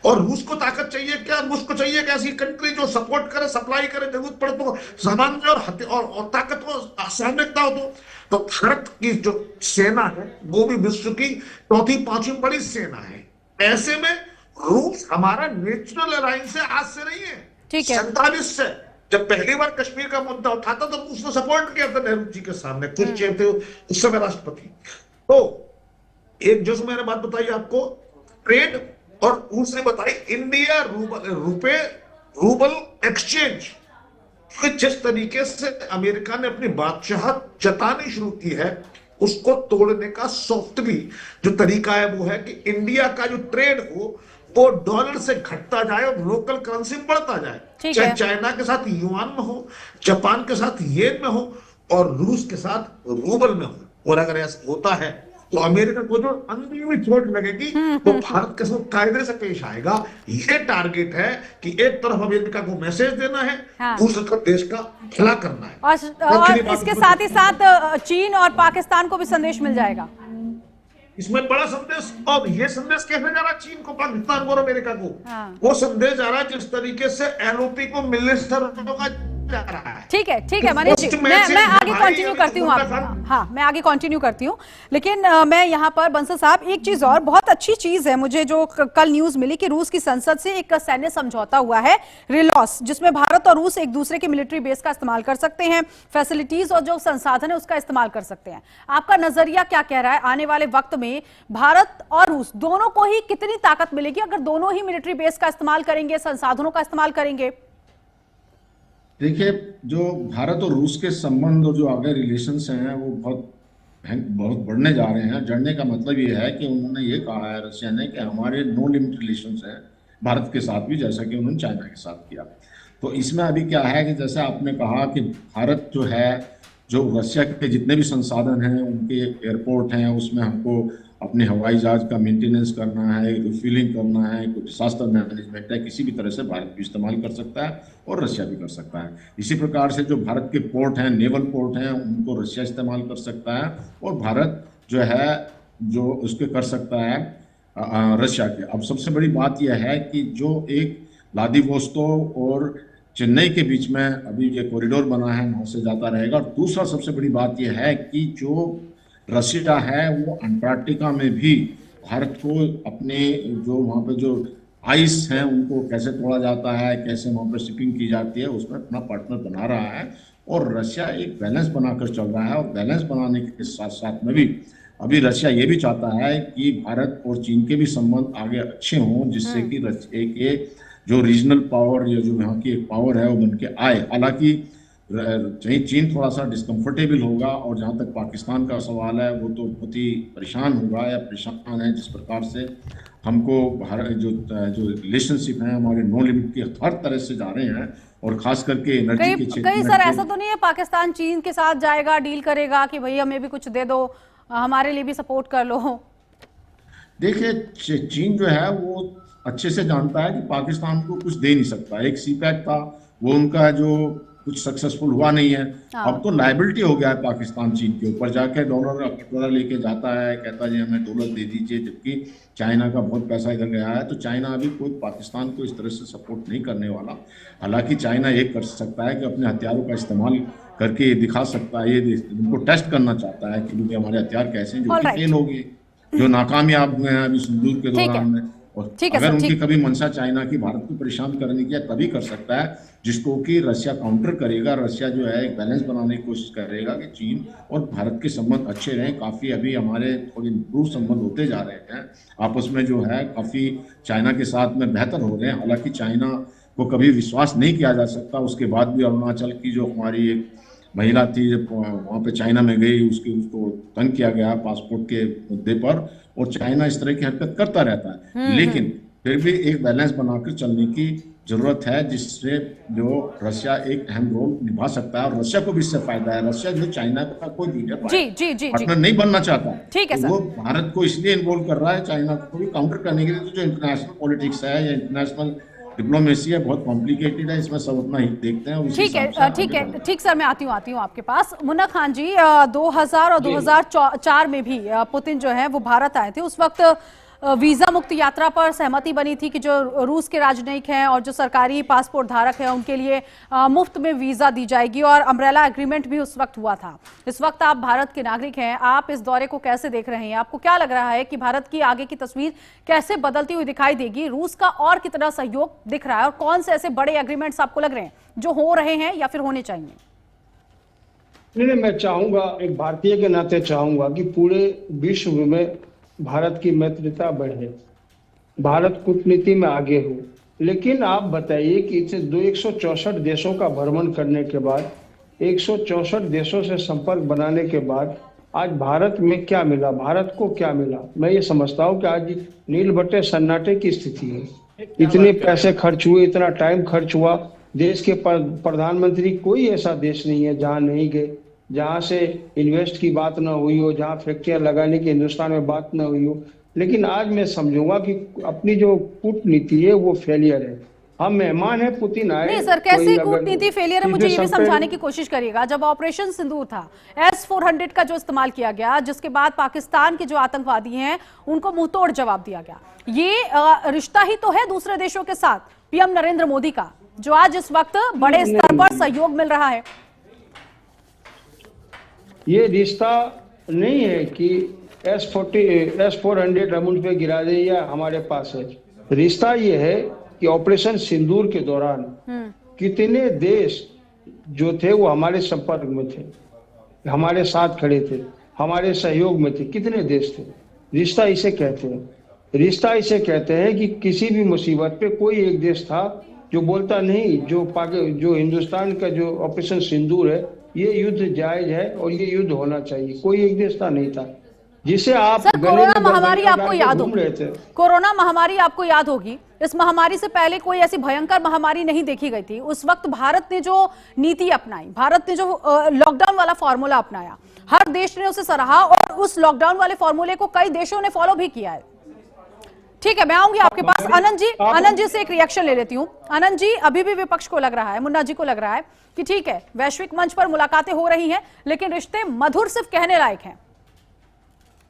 और रूस को ताकत चाहिए क्या? रूस को चाहिए कि ऐसी कंट्री जो सपोर्ट करे, सप्लाई करे, जरूरत पड़े तो सामान और ताकत को सामरिकता हो। तो भारत की जो सेना है वो भी विश्व की 4th-5वीं बड़ी सेना है। ऐसे में रूस हमारा नेचुरल अलायंस से आज से नहीं है, 47 से। जब पहली बार कश्मीर का मुद्दा उठा था तो उसने सपोर्ट किया था नेहरू जी के सामने, खुर्शीद थे उस समय राष्ट्रपति। तो एक जो मैंने बात बताई आपको ट्रेड, और दूसरी बताई इंडिया रूबल एक्सचेंज। जिस तरीके से अमेरिका ने अपनी बादशाहत जतानी शुरू की है उसको तोड़ने का सॉफ्टली जो तरीका है वो है कि इंडिया का जो ट्रेड हो वो डॉलर से घटता जाए और लोकल करेंसी बढ़ता जाए, चाहे चाइना के साथ युआन में हो, जापान के साथ येन में हो और रूस के साथ रूबल में हो। और अगर ऐसा होता है तो अमेरिका को जो अंदरूनी चोट लगेगी वो भारत के साथ कायदे से पेश आएगा। ये टारगेट है कि एक तरफ अमेरिका को मैसेज देना है, दूसरी तरफ देश का भला करना है। और इसके साथ ही साथ चीन और पाकिस्तान को भी संदेश मिल जाएगा। इसमें बड़ा संदेश, और ये संदेश कैसे जा रहा है चीन को, पाकिस्तान को और अमेरिका को? वो संदेश जा रहा है जिस तरीके से एलओपी को मिनिस्टर ठीक है मनीष जी, मैं आगे कंटिन्यू करती हूँ हाँ मैं आगे कंटिन्यू करती हूँ, लेकिन मैं यहाँ पर बंसल साहब एक चीज और बहुत अच्छी चीज है मुझे जो कल न्यूज मिली कि रूस की संसद से एक सैन्य समझौता हुआ है रिलॉस, जिसमें भारत और रूस एक दूसरे के मिलिट्री बेस का इस्तेमाल कर सकते हैं, फैसिलिटीज और जो संसाधन है उसका इस्तेमाल कर सकते हैं। आपका नजरिया क्या कह रहा है, आने वाले वक्त में भारत और रूस दोनों को ही कितनी ताकत मिलेगी अगर दोनों ही मिलिट्री बेस का इस्तेमाल करेंगे, संसाधनों का इस्तेमाल करेंगे? देखिए, जो भारत और रूस के संबंध और जो आगे रिलेशंस हैं वो बहुत बढ़ने जा रहे हैं। जड़ने का मतलब ये है कि उन्होंने ये कहा है रशिया ने कि हमारे नो लिमिट रिलेशंस हैं भारत के साथ भी, जैसा कि उन्होंने चाइना के साथ किया। तो इसमें अभी क्या है कि जैसे आपने कहा कि भारत जो है, जो रशिया के जितने भी संसाधन हैं, उनके एयरपोर्ट हैं, उसमें हमको अपने हवाई जहाज का मेंटेनेंस करना है, रिफिलिंग करना है, कोई डिजास्टर मैनेजमेंट है, किसी भी तरह से भारत भी इस्तेमाल कर सकता है और रशिया भी कर सकता है। इसी प्रकार से जो भारत के पोर्ट हैं, नेवल पोर्ट हैं, उनको रशिया इस्तेमाल कर सकता है और भारत जो है जो उसके कर सकता है रशिया के। अब सबसे बड़ी बात यह है कि जो एक व्लादिवोस्तोक और चेन्नई के बीच में अभी ये कॉरिडोर बना है, वहाँ से जाता रहेगा। और दूसरा सबसे बड़ी बात यह है कि जो रशिया है वो अंटार्कटिका में भी भारत को अपने जो वहाँ पे जो आइस हैं उनको कैसे तोड़ा जाता है, कैसे वहाँ पे शिपिंग की जाती है, उसमें अपना पार्टनर बना रहा है। और रशिया एक बैलेंस बनाकर चल रहा है और बैलेंस बनाने के साथ साथ में भी अभी रशिया ये भी चाहता है कि भारत और चीन के भी संबंध आगे अच्छे हों, जिससे कि एक जो रीजनल पावर या जो यहाँ की एक पावर है वो बन के आए। हालांकि चीन थोड़ा सा डिस्कम्फर्टेबल होगा और जहाँ तक पाकिस्तान का सवाल है वो तो बहुत ही परेशान होगा या परेशान है जिस प्रकार से हमको भारत जो रिलेशनशिप है हमारे नो लिमिट के हर तरह से जा रहे हैं और खास करके एनर्जी के क्षेत्र में। सर ऐसा तो नहीं है पाकिस्तान चीन के साथ जाएगा, डील करेगा कि भाई हमें भी कुछ दे दो, हमारे लिए भी सपोर्ट कर लो? देखिए, चीन जो है वो अच्छे से जानता है कि पाकिस्तान को कुछ दे नहीं सकता। एक सीपैक था, वो उनका जो कुछ सक्सेसफुल हुआ नहीं है। अब तो लायबिलिटी हो गया है पाकिस्तान चीन के ऊपर, जाके डॉलर लेके जाता है, कहता है हमें डॉलर दे दीजिए, जबकि चाइना का बहुत पैसा इधर गया है। तो चाइना अभी कोई पाकिस्तान को इस तरह से सपोर्ट नहीं करने वाला। हालांकि चाइना ये कर सकता है कि अपने हथियारों का इस्तेमाल करके ये दिखा सकता है, ये उनको टेस्ट करना चाहता है कि हमारे हथियार कैसे हैं, जो कि फेल हो गए, जो नाकामयाब हुए हैं अभी सिंदूर के दौरान में। और अगर उनकी कभी मंशा चाइना की भारत को परेशान करने की है तभी कर सकता है, जिसको कि रशिया काउंटर करेगा। रशिया जो है एक बैलेंस बनाने की कोशिश करेगा कि चीन और भारत के संबंध अच्छे रहें। काफ़ी अभी हमारे थोड़े इम्प्रूव संबंध होते जा रहे हैं आपस में, जो है काफ़ी चाइना के साथ में बेहतर हो रहे हैं। हालांकि चाइना को कभी विश्वास नहीं किया जा सकता। उसके बाद भी अरुणाचल की जो हमारी एक महिला थी वहाँ पे चाइना में गई, उसको तंग किया गया पासपोर्ट के मुद्दे पर, और चाइना इस तरह की हरकत करता रहता है। लेकिन फिर भी एक बैलेंस बनाकर चलने की जरूरत है, जिससे जो रशिया एक अहम रोल निभा सकता है और रशिया को भी इससे फायदा है। रशिया जो चाइना का कोई पार्टनर नहीं बनना चाहता, तो वो भारत को इसलिए इन्वॉल्व कर रहा है चाइना को भी काउंटर करने के लिए। तो जो इंटरनेशनल पॉलिटिक्स है या इंटरनेशनल डिप्लोमेसी है बहुत कॉम्प्लिकेटेड है, इसमें सब अपना हित देखते हैं। ठीक सर, मैं आती हूँ आपके पास। मुन्ना खान जी, 2000 और 2004 में भी पुतिन जो है वो भारत आए थे। उस वक्त वीजा मुक्त यात्रा पर सहमति बनी थी कि जो रूस के राजनयिक हैं और जो सरकारी पासपोर्ट धारक हैं उनके लिए मुफ्त में वीजा दी जाएगी और अम्ब्रेला एग्रीमेंट भी उस वक्त हुआ था। इस वक्त आप भारत के नागरिक हैं, आप इस दौरे को कैसे देख रहे हैं? आपको क्या लग रहा है कि भारत की आगे की तस्वीर कैसे बदलती हुई दिखाई देगी? रूस का और कितना सहयोग दिख रहा है और कौन से ऐसे बड़े एग्रीमेंट्स आपको लग रहे हैं जो हो रहे हैं या फिर होने चाहिए? नहीं, मैं चाहूंगा, एक भारतीय के नाते चाहूंगा कि पूरे विश्व में भारत की मित्रता बढ़े, भारत कूटनीति में आगे हो। लेकिन आप बताइए कि इसे 164 देशों का भ्रमण करने के बाद, 164 देशों से संपर्क बनाने के बाद आज भारत में क्या मिला, भारत को क्या मिला? मैं ये समझता हूँ कि आज नील बट्टे सन्नाटे की स्थिति है। इतने पैसे खर्च हुए, इतना टाइम खर्च हुआ, देश के प्रधानमंत्री कोई ऐसा देश नहीं है जहां नहीं गए, जहां से इन्वेस्ट की बात ना हुई हो, जहां फैक्ट्रियां लगाने की हिंदुस्तान में बात ना हुई हो। लेकिन आज मैं समझूंगा कि अपनी जो कूटनीति है वो फेलियर है। हम मेहमान है, पुतिन आए। नहीं सर, कैसे कूटनीति फेलियर है, मुझे ये भी समझाने की कोशिश करिएगा। जब ऑपरेशन सिंदूर था, S-400 का जो इस्तेमाल किया गया, जिसके बाद पाकिस्तान के जो आतंकवादी हैं उनको मुंहतोड़ जवाब दिया गया, ये रिश्ता ही तो है दूसरे देशों के साथ पीएम नरेंद्र मोदी का, जो आज इस वक्त बड़े स्तर पर सहयोग मिल रहा है। ये रिश्ता नहीं है कि S-400 हम उन पे गिरा दे या हमारे पास है। रिश्ता ये है कि ऑपरेशन सिंदूर के दौरान कितने देश जो थे वो हमारे संपर्क में थे, हमारे साथ खड़े थे, हमारे सहयोग में थे। कितने देश थे? रिश्ता इसे कहते हैं। रिश्ता इसे कहते हैं कि किसी भी मुसीबत पे कोई एक देश था जो बोलता नहीं, जो हिंदुस्तान का जो ऑपरेशन सिंदूर है, ये युद्ध जायज है और ये युद्ध होना चाहिए, कोई एक देश था नहीं था जिसे आप सर, कोरोना महामारी आपको याद होगी, कोरोना महामारी आपको याद होगी। इस महामारी से पहले कोई ऐसी भयंकर महामारी नहीं देखी गई थी। उस वक्त भारत ने जो नीति अपनाई, भारत ने जो लॉकडाउन वाला फॉर्मूला अपनाया, हर देश ने उसे सराहा और उस लॉकडाउन वाले फॉर्मूले को कई देशों ने फॉलो भी किया है। ठीक है, मैं आऊंगी आपके पास। आनंद जी से एक रिएक्शन ले लेती हूं। आनंद जी, अभी भी विपक्ष को लग रहा है, मुन्ना जी को लग रहा है कि ठीक है, वैश्विक मंच पर मुलाकातें हो रही हैं, लेकिन रिश्ते मधुर सिर्फ कहने लायक हैं।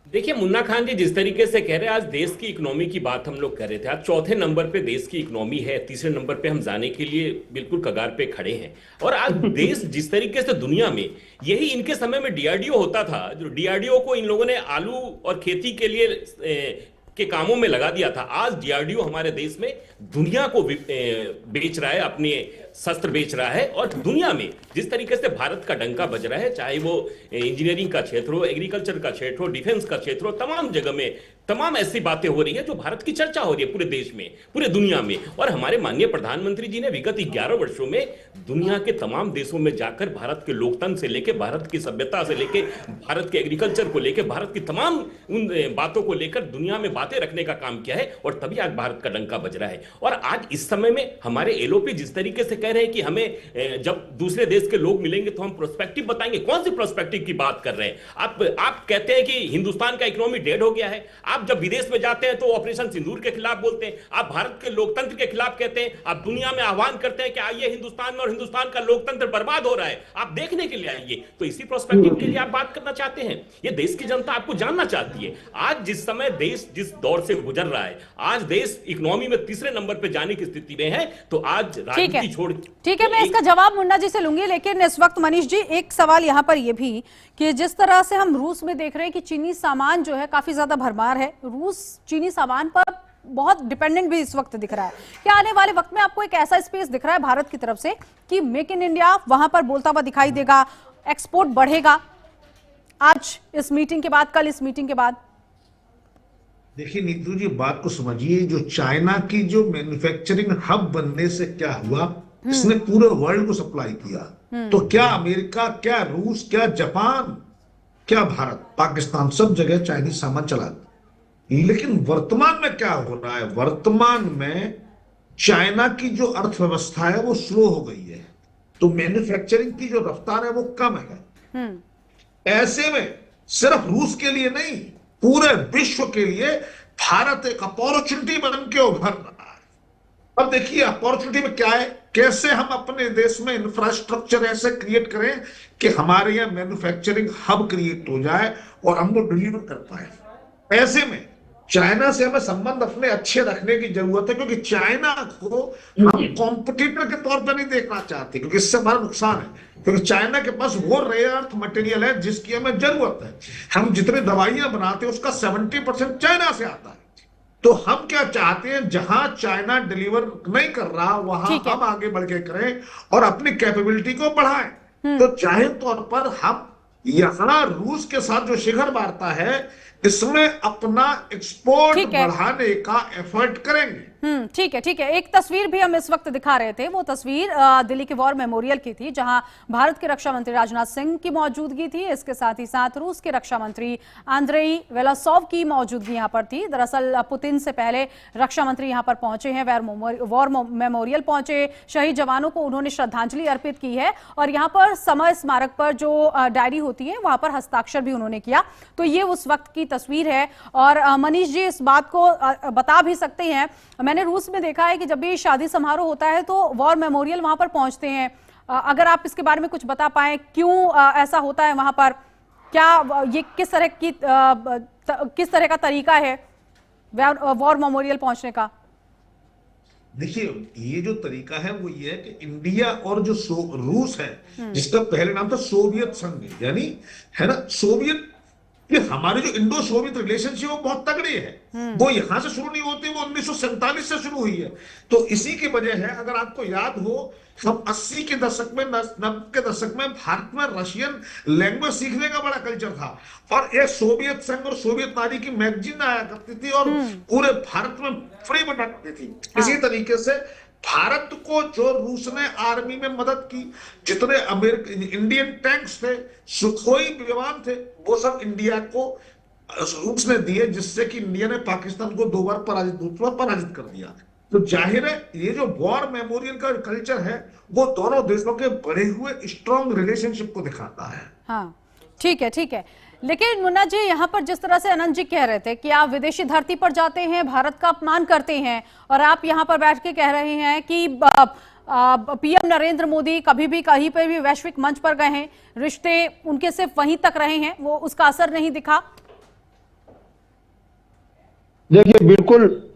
देखिए मुन्ना खान जी जिस तरीके से कह रहे हैं, आज देश की इकोनॉमी की बात हम लोग कर रहे थे, आज चौथे नंबर पे देश की इकोनॉमी है, तीसरे नंबर पे हम जाने के लिए बिल्कुल कगार पे खड़े हैं। और आज देश जिस तरीके से दुनिया में, यही इनके समय में डीआरडीओ होता था, जो डीआरडीओ को इन लोगों ने आलू और खेती के लिए के कामों में लगा दिया था। आज डीआरडीओ हमारे देश में दुनिया को बेच रहा है, अपने शस्त्र बेच रहा है। और दुनिया में जिस तरीके से भारत का डंका बज रहा है, चाहे वो इंजीनियरिंग का क्षेत्र हो, एग्रीकल्चर का क्षेत्र हो, डिफेंस का क्षेत्र हो, तमाम जगह में तमाम ऐसी बातें हो रही है जो भारत की चर्चा हो रही है पूरे देश में, पूरे दुनिया में। और हमारे माननीय प्रधानमंत्री जी ने विगत 11 वर्षों में दुनिया के तमाम देशों में जाकर भारत के लोकतंत्र से लेकर, भारत की सभ्यता से लेकर, भारत के एग्रीकल्चर को लेकर, भारत की तमाम उन बातों को लेकर दुनिया में बातें रखने का काम किया है। और तभी आज भारत का डंका बज रहा है। और आज इस समय में हमारे एलओपी जिस तरीके से कह रहे हैं कि हमें जब दूसरे देश के लोग मिलेंगे तो हम प्रोस्पेक्टिव बताएंगे, कौन सी प्रोस्पेक्टिव की बात कर रहे हैं आप कहते हैं कि हिंदुस्तान का इकोनॉमी डेड हो गया है। आप जब विदेश में जाते हैं तो ऑपरेशन सिंदूर के खिलाफ बोलते हैं, आप भारत के लोकतंत्र के खिलाफ कहते हैं, आप दुनिया में आह्वान करते हैं कि आइए हिंदुस्तान में, और हिंदुस्तान का लोकतंत्र बर्बाद हो रहा है, आप देखने के लिए आइए। तो इसी प्रोस्पेक्टिव के लिए आप बात करना चाहते हैं। ये देश की जनता आपको जानना चाहती है। आज जिस समय देश जिस दौर से गुजर रहा है, आज देश इकोनॉमी में तीसरे नंबर पे जाने की स्थिति में है, तो आज राजनीति छोड़। ठीक है, मैं इसका जवाब मुन्ना जी से लूंगी, लेकिन इस वक्त मनीष जी एक सवाल यहां पर यह भी कि जिस तरह से हम रूस में देख रहे हैं कि चीनी सामान जो है काफी ज्यादा भरमार है, रूस चीनी सामान पर बहुत डिपेंडेंट भी इस वक्त दिख रहा है। क्या आने वाले वक्त में आपको एक ऐसा स्पेस दिख रहा है भारत की तरफ से कि मेक इन इंडिया वहां पर बोलता हुआ दिखाई देगा, एक्सपोर्ट बढ़ेगा आज इस मीटिंग के बाद, कल इस मीटिंग के बाद? देखिए नीतू जी, बात को समझिए, जो चाइना की जो मैन्युफैक्चरिंग हब बनने से क्या हुआ, इसने पूरे वर्ल्ड को सप्लाई किया। तो क्या अमेरिका, क्या रूस, क्या जापान, क्या भारत, पाकिस्तान, सब जगह चाइनीज सामान चला। लेकिन वर्तमान में क्या हो रहा है, वर्तमान में चाइना की जो अर्थव्यवस्था है वो स्लो हो गई है, तो मैन्युफैक्चरिंग की जो रफ्तार है वो कम है। ऐसे में सिर्फ रूस के लिए नहीं, पूरे विश्व के लिए भारत एक अपॉर्चुनिटी बन के उभर रहा है। अब देखिए अपॉर्चुनिटी में क्या है, कैसे हम अपने देश में इंफ्रास्ट्रक्चर ऐसे क्रिएट करें कि हमारे यहाँ मैन्युफैक्चरिंग हब क्रिएट हो जाए और हम लोग डिलीवर कर पाए। ऐसे में चाइना से हमें संबंध अपने अच्छे रखने की जरूरत है, क्योंकि चाइना को हम कॉम्पिटिटर के तौर पर नहीं देखना चाहते, क्योंकि इससे हमारा नुकसान है। क्योंकि चाइना के पास वो रेयर अर्थ मटेरियल है जिसकी हमें जरूरत है। हम जितनी दवाइयां बनाते हैं उसका 70% चाइना से आता है। तो हम क्या चाहते हैं, जहां चाइना डिलीवर नहीं कर रहा वहां हम आगे बढ़ के करें और अपनी कैपेबिलिटी को बढ़ाएं। तो जाहिर तौर पर हम यहां रूस के साथ जो शिखर वार्ता है इसमें अपना एक्सपोर्ट बढ़ाने का एफर्ट करेंगे। ठीक है। एक तस्वीर भी हम इस वक्त दिखा रहे थे, वो तस्वीर दिल्ली के वॉर मेमोरियल की थी, जहां भारत के रक्षा मंत्री राजनाथ सिंह की मौजूदगी थी। इसके साथ ही साथ रूस के रक्षा मंत्री आंद्रेई वेलासोव की मौजूदगी यहां पर थी। दरअसल पुतिन से पहले रक्षा मंत्री यहां पर पहुंचे हैं, वॉर मेमोरियल पहुंचे, शहीद जवानों को उन्होंने श्रद्धांजलि अर्पित की है और यहां पर समर स्मारक पर जो डायरी होती है वहां पर हस्ताक्षर भी उन्होंने किया। तो ये उस वक्त की तस्वीर है। और मनीष जी इस बात को बता भी सकते हैं, मैंने रूस में देखा है कि जब भी शादी समारोह होता है तो वॉर मेमोरियल वहां पर पहुंचते हैं। अगर आप इसके बारे में कुछ बता पाएं, क्यों ऐसा होता है वहां पर, क्या ये किस तरह का तरीका है वॉर मेमोरियल पहुंचने का? देखिए, ये जो तरीका है वो ये है कि इंडिया और जो रूस है, जिसका पहले नाम था सोवियत संघ, यानी है ना सोवियत, कि हमारे जो इंडो सोवियत रिलेशनशिप वो बहुत तगड़ी है। वो यहां से शुरू नहीं होती, वो 1947 से शुरू हुई है। तो इसी की वजह है, अगर आपको याद हो, हम 80 के दशक में 90 के दशक में भारत में रशियन लैंग्वेज सीखने का बड़ा कल्चर था और एक सोवियत संघ और सोवियत नारी की मैगजीन आया करती थी और पूरे भारत में फ्री बना करती थी। इसी तरीके से भारत को जो रूस ने आर्मी में मदद की, जितने इंडियन टैंक्स थे, सुखोई विमान थे, वो सब इंडिया को रूस ने दिए, जिससे कि इंडिया ने पाकिस्तान को 2 बार पराजित कर दिया। तो जाहिर है ये जो वॉर मेमोरियल का कल्चर है वो दोनों देशों के बढ़े हुए स्ट्रॉन्ग रिलेशनशिप को दिखाता है। हाँ, ठीक है। लेकिन मुन्ना जी, यहाँ पर जिस तरह से अनंत जी कह रहे थे कि आप विदेशी धरती पर जाते हैं, भारत का अपमान करते हैं, और आप यहाँ पर बैठ के कह रहे हैं कि पीएम नरेंद्र मोदी कभी भी कहीं पर भी वैश्विक मंच पर गए हैं, रिश्ते उनके सिर्फ वहीं तक रहे हैं, वो उसका असर नहीं दिखा। देखिए, बिल्कुल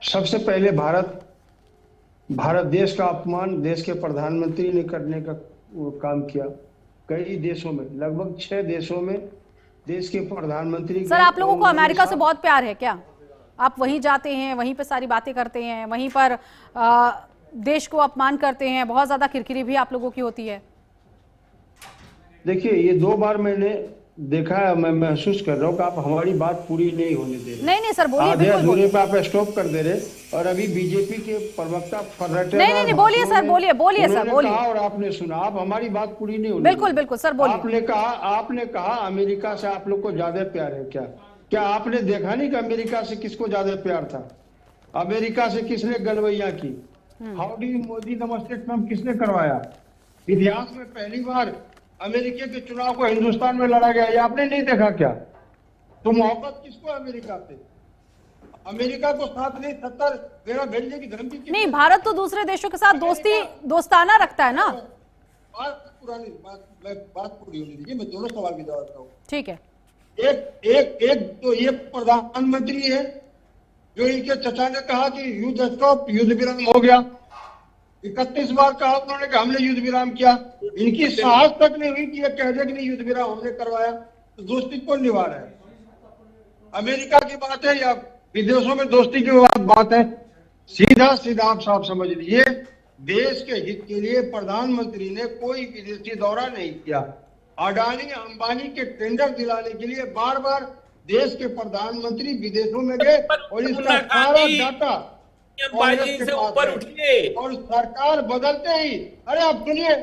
सबसे पहले भारत देश का अपमान देश के प्रधानमंत्री ने करने का काम किया। कई देशों में, लगभग 6 देशों में देश के प्रधानमंत्री। सर, आप लोगों को अमेरिका से बहुत प्यार है क्या? आप वहीं जाते हैं, वहीं पे सारी बातें करते हैं, वहीं पर देश को अपमान करते हैं, बहुत ज्यादा किरकिरी भी आप लोगों की होती है। देखिए, ये 2 बार मैंने देखा है, मैं महसूस कर रहा हूँ कि आप हमारी बात पूरी नहीं होने दे रहे। नहीं सर, बोलिए। आधे अधूरे पे आप स्टॉप कर दे रहे और अभी बीजेपी के प्रवक्ता नहीं, बोलिए सर, बोलिए सर, बोलिए। और आपने सुना, आप हमारी बात पूरी नहीं होने। बिल्कुल सर, बोलिए। आपने कहा अमेरिका से आप लोग को ज्यादा प्यार है। क्या आपने देखा नहीं कि अमेरिका से किसको ज्यादा प्यार था? अमेरिका से किसने गलवैया की? हाउडी मोदी नमस्ते ट्रंप किसने करवाया? इतिहास में पहली बार अमेरिका के चुनाव को हिंदुस्तान में लड़ा गया, ये आपने नहीं देखा क्या? तो मोहब्बत किसको अमेरिका से? अमेरिका को साथ नहीं 70 मेरा भेजने की धमकी नहीं। भारत तो दूसरे देशों के साथ दोस्ताना रखता है ना। बात पूरी होने दीजिए, मैं दोनों सवाल की जवाब देता हूँ। ठीक है। एक तो ये प्रधानमंत्री है जो इनके चचा ने कहा कि युद्ध स्टॉप, युद्ध विराम हो गया। 31 बार कहा उन्होंने कि हमने युद्ध विराम किया। इनकी साहस तक नहीं हुई कि ये कह दे कि नहीं युद्ध विराम हमने करवाया। तो दोस्ती कौन निभा रहा है? अमेरिका की बात है या विदेशों में दोस्ती की बात है? सीधा आप साफ समझ लीजिए, देश के हित के लिए प्रधानमंत्री ने कोई विदेशी दौरा नहीं किया। अडानी अंबानी के टेंडर दिलाने के लिए बार बार देश के प्रधानमंत्री विदेशों में गए और इसका सारा डाटा से ऊपर उठिए और सरकार बदलते ही, अरे आप सुनिए,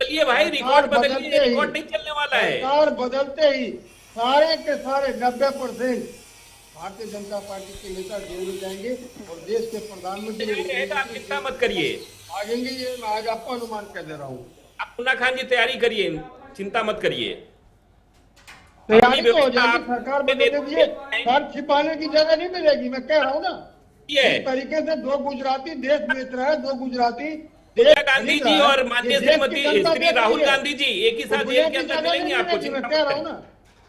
चलिए भाई, रिकॉर्ड बदलिए, रिकॉर्ड नहीं चलने वाला है। सरकार बदलते ही सारे के सारे 90% भारतीय जनता पार्टी के नेता जेल में जाएंगे और देश के प्रधानमंत्री आप चिंता मत करिए, आएंगे। ये मैं आज आपको अनुमान कह दे रहा हूँ। आप मुन्ना खान जी तैयारी करिए, चिंता मत करिए, तैयारी तो हो जाएगी। सरकार बदलेगी, सर छिपाने की जगह नहीं मिलेगी। मैं कह रहा हूँ ना, इस तरीके से 2 गुजराती देश बेच रहा है, 2 गुजराती गांधी जी और माननीय श्रीमती राहुल गांधी जी एक ही साथ जेल के अंदर मिलेंगे आपको। मैं कह रहा हूँ ना,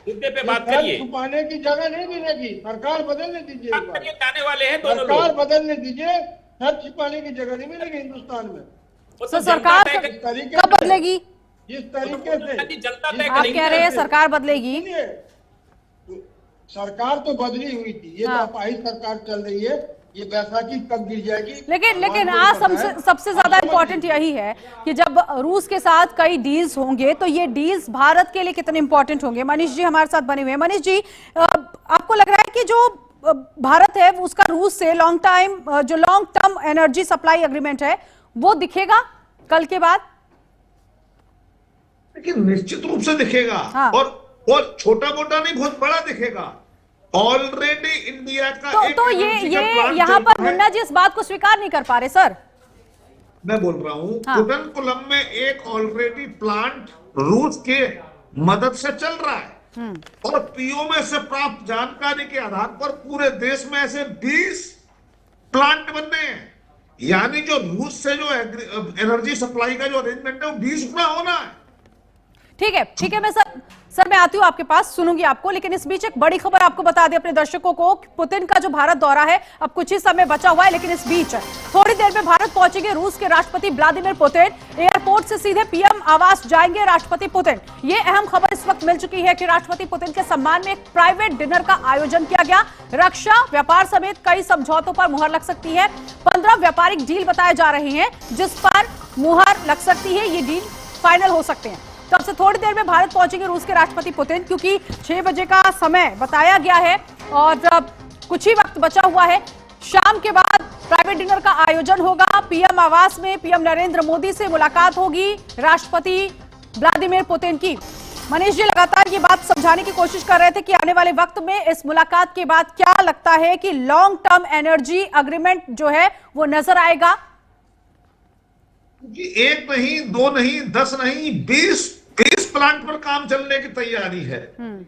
मुद्दे पे बात करिए। छुपाने की जगह नहीं मिलेगी, सरकार बदलने दीजिए, जाने वाले हैं दोनों लोग। सरकार बदलने दीजिए, सर छिपाने की जगह नहीं मिलेगी हिंदुस्तान में। तो सरकार कब बदलेगी? जिस तरीके से आप कह रहे हैं सरकार बदलेगी, सरकार तो बदली हुई थी, ये अपाहिज सरकार चल रही है, ये बैसाखी कब गिर जाएगी। लेकिन आज सबसे ज्यादा इंपॉर्टेंट यही है कि जब रूस के साथ कई डील्स होंगे तो ये डील्स भारत के लिए कितने इंपॉर्टेंट होंगे। मनीष जी हमारे साथ बने हुए हैं। मनीष जी, आपको लग रहा है कि जो भारत है उसका रूस से long term energy supply agreement है वो दिखेगा कल के बाद? लेकिन निश्चित रूप से दिखेगा। हाँ। और छोटा मोटा नहीं, बहुत बड़ा दिखेगा। ऑलरेडी इंडिया का तो ये यहाँ पर मुन्ना जी इस बात को स्वीकार नहीं कर पा रहे सर। मैं बोल रहा हूँ कुडनकुलम में एक ऑलरेडी प्लांट रूस के मदद से चल रहा है और पीओएम से प्राप्त जानकारी के आधार पर पूरे देश में ऐसे 20 प्लांट बनने हैं। यानी जो रूस से जो एनर्जी सप्लाई का जो अरेंजमेंट है वो 20 गुना होना है। ठीक है मैं सर मैं आती हूँ आपके पास, सुनूंगी आपको, लेकिन इस बीच एक बड़ी खबर आपको बता दें अपने दर्शकों को। पुतिन का जो भारत दौरा है अब कुछ ही समय बचा हुआ है, लेकिन इस बीच थोड़ी देर में भारत पहुंचेंगे रूस के राष्ट्रपति व्लादिमीर पुतिन। एयरपोर्ट से सीधे पीएम आवास जाएंगे राष्ट्रपति पुतिन। ये अहम खबर इस वक्त मिल चुकी है कि राष्ट्रपति पुतिन के सम्मान में एक प्राइवेट डिनर का आयोजन किया गया। रक्षा, व्यापार समेत कई समझौतों पर मुहर लग सकती है। 15 व्यापारिक डील बताए जा रहे हैं जिस पर मुहर लग सकती है, ये डील फाइनल हो सकते हैं। तो अब से थोड़ी देर में भारत पहुंचेंगे रूस के राष्ट्रपति पुतिन, क्योंकि 6 बजे का समय बताया गया है और कुछ ही वक्त बचा हुआ है। शाम के बाद प्राइवेट डिनर का आयोजन होगा। पीएम आवास में पीएम नरेंद्र मोदी से मुलाकात होगी राष्ट्रपति व्लादिमीर पुतिन की। मनीष जी लगातार ये बात समझाने की कोशिश कर रहे थे कि आने वाले वक्त में इस मुलाकात के बाद क्या लगता है कि लॉन्ग टर्म एनर्जी एग्रीमेंट जो है वो नजर आएगा? एक नहीं, 2 नहीं, 10 नहीं, 20 प्लांट पर काम चलने की तैयारी है।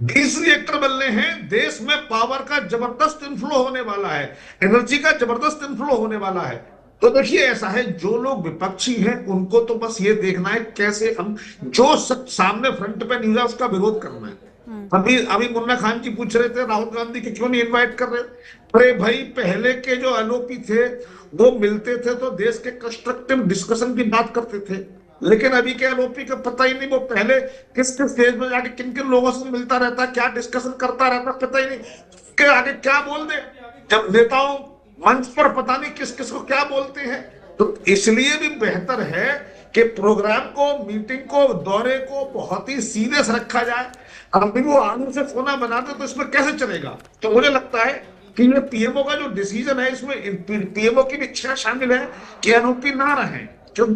20 रिएक्टर बनने हैं। देश में पावर का जबरदस्त इनफ्लो होने वाला है, एनर्जी का जबरदस्त इनफ्लो होने वाला है। तो देखिए ऐसा है, जो लोग विपक्षी हैं उनको तो बस ये देखना है कैसे हम जो सामने फ्रंट पे न्यूज है उसका विरोध करना है। अभी मुन्ना खान जी पूछ रहे थे राहुल गांधी के क्यों नहीं इन्वाइट कर रहे। अरे भाई, पहले के जो एलओपी थे वो मिलते थे तो देश के कंस्ट्रक्टिव डिस्कशन की बात करते थे, लेकिन अभी के एलओपी का पता ही नहीं। वो पहले किस किस स्टेज में जाके किन किन लोगों से मिलता रहता, क्या डिस्कशन करता रहता, पता ही नहीं के आगे क्या बोल दे। जब नेताओं मंच पर पता नहीं किस किस को क्या बोलते हैं। तो इसलिए भी बेहतर है कि प्रोग्राम को, मीटिंग को, दौरे को बहुत ही सीरियस रखा जाए। अभी वो आलू से सोना बना दे तो इसमें कैसे चलेगा। तो मुझे लगता है कि ये पीएमओ का जो डिसीजन है इसमें पीएमओ की भी इच्छा शामिल है कि एनओपी ना रहे। जो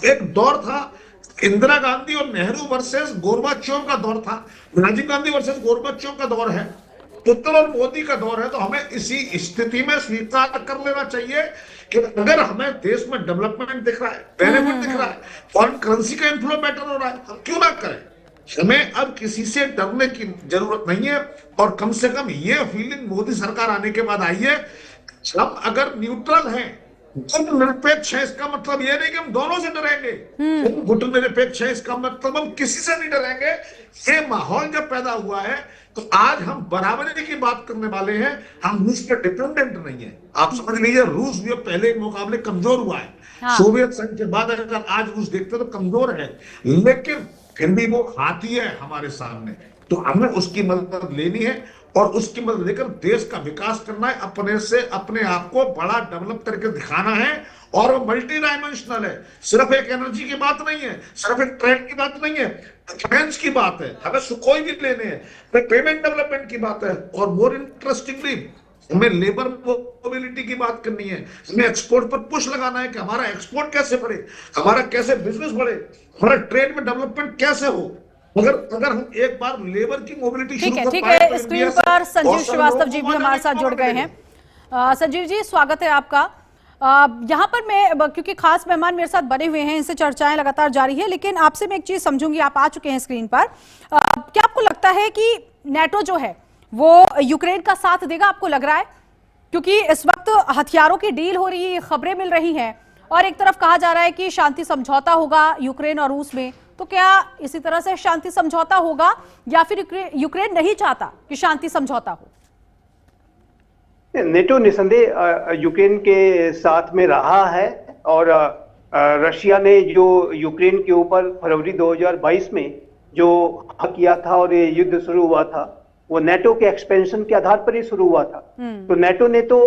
एक दौर था इंदिरा गांधी और नेहरू वर्सेस गोरबाचोव का दौर था, राजीव गांधी वर्सेस गोरबाचोव का दौर है, पुतिन और मोदी का दौर है। तो हमें इसी स्थिति में स्वीकार कर लेना चाहिए कि अगर हमें देश में डेवलपमेंट दिख रहा है, बेनिफिट दिख रहा है, फॉरेन करेंसी का इन्फ्लो बेटर हो रहा है, हम क्यों ना करें। हमें अब किसी से डरने की जरूरत नहीं है। और कम से कम ये फीलिंग मोदी सरकार आने के बाद आई है, हम अगर न्यूट्रल हैं, गुट निरपेक्ष है, इसका मतलब ये नहीं कि हम दोनों से डरेंगे। गुट निरपेक्ष है इसका मतलब हम किसी से नहीं डरेंगे। ये माहौल जब पैदा हुआ है तो आज हम बराबरी की बात करने वाले हैं। हम रूस पर डिपेंडेंट नहीं है। आप समझ लीजिए, रूस भी पहले मुकाबले कमजोर हुआ है। हाँ। सोवियत संघ के बाद अगर आज रूस देखते तो कमजोर है, लेकिन फिर भी वो हाथी है हमारे सामने। तो हमें उसकी मदद लेनी है और उसकी मदद लेकर देश का विकास करना है। अपने से अपने आप को बड़ा डेवलप करके दिखाना है। और वो मल्टी डायमेंशनल है, सिर्फ एक एनर्जी की बात नहीं है, सिर्फ एक ट्रेड की बात नहीं है, डिफेंस की बात है, हमें सुखोई भी लेने हैं, पेमेंट डेवलपमेंट की बात है। और मोर इंटरेस्टिंगली हमें लेबर मोबिलिटी की बात करनी है। हमें एक्सपोर्ट पर पुश लगाना है कि हमारा एक्सपोर्ट कैसे बढ़े, हमारा कैसे बिजनेस बढ़े, हमारा ट्रेड में डेवलपमेंट कैसे हो। अगर हम एक बार लेबर की मोबिलिटी शुरू कर पाए। ठीक है, स्क्रीन पर संजीव श्रीवास्तव जी भी हमारे साथ जुड़ गए हैं। संजीव जी, स्वागत है आपका। यहाँ पर मैं, क्योंकि खास मेहमान मेरे साथ बने हुए हैं, इनसे चर्चाएं लगातार जारी है, लेकिन आपसे मैं एक चीज समझूंगी। आप आ चुके हैं स्क्रीन पर। क्या आपको लगता है कि नेटो जो है वो यूक्रेन का साथ देगा? आपको लग रहा है, क्योंकि इस वक्त हथियारों की डील हो रही है, खबरें मिल रही हैं, और एक तरफ कहा जा रहा है कि शांति समझौता होगा यूक्रेन और रूस में, तो क्या इसी तरह से शांति समझौता होगा या फिर यूक्रेन नहीं चाहता कि शांति समझौता हो? नेटो निसंदेह यूक्रेन के साथ में रहा है और रशिया ने जो यूक्रेन के ऊपर फरवरी 2022 में जो हमला किया था और ये युद्ध शुरू हुआ था वो नेटो के एक्सपेंशन के आधार पर ही शुरू हुआ था। तो नेटो ने तो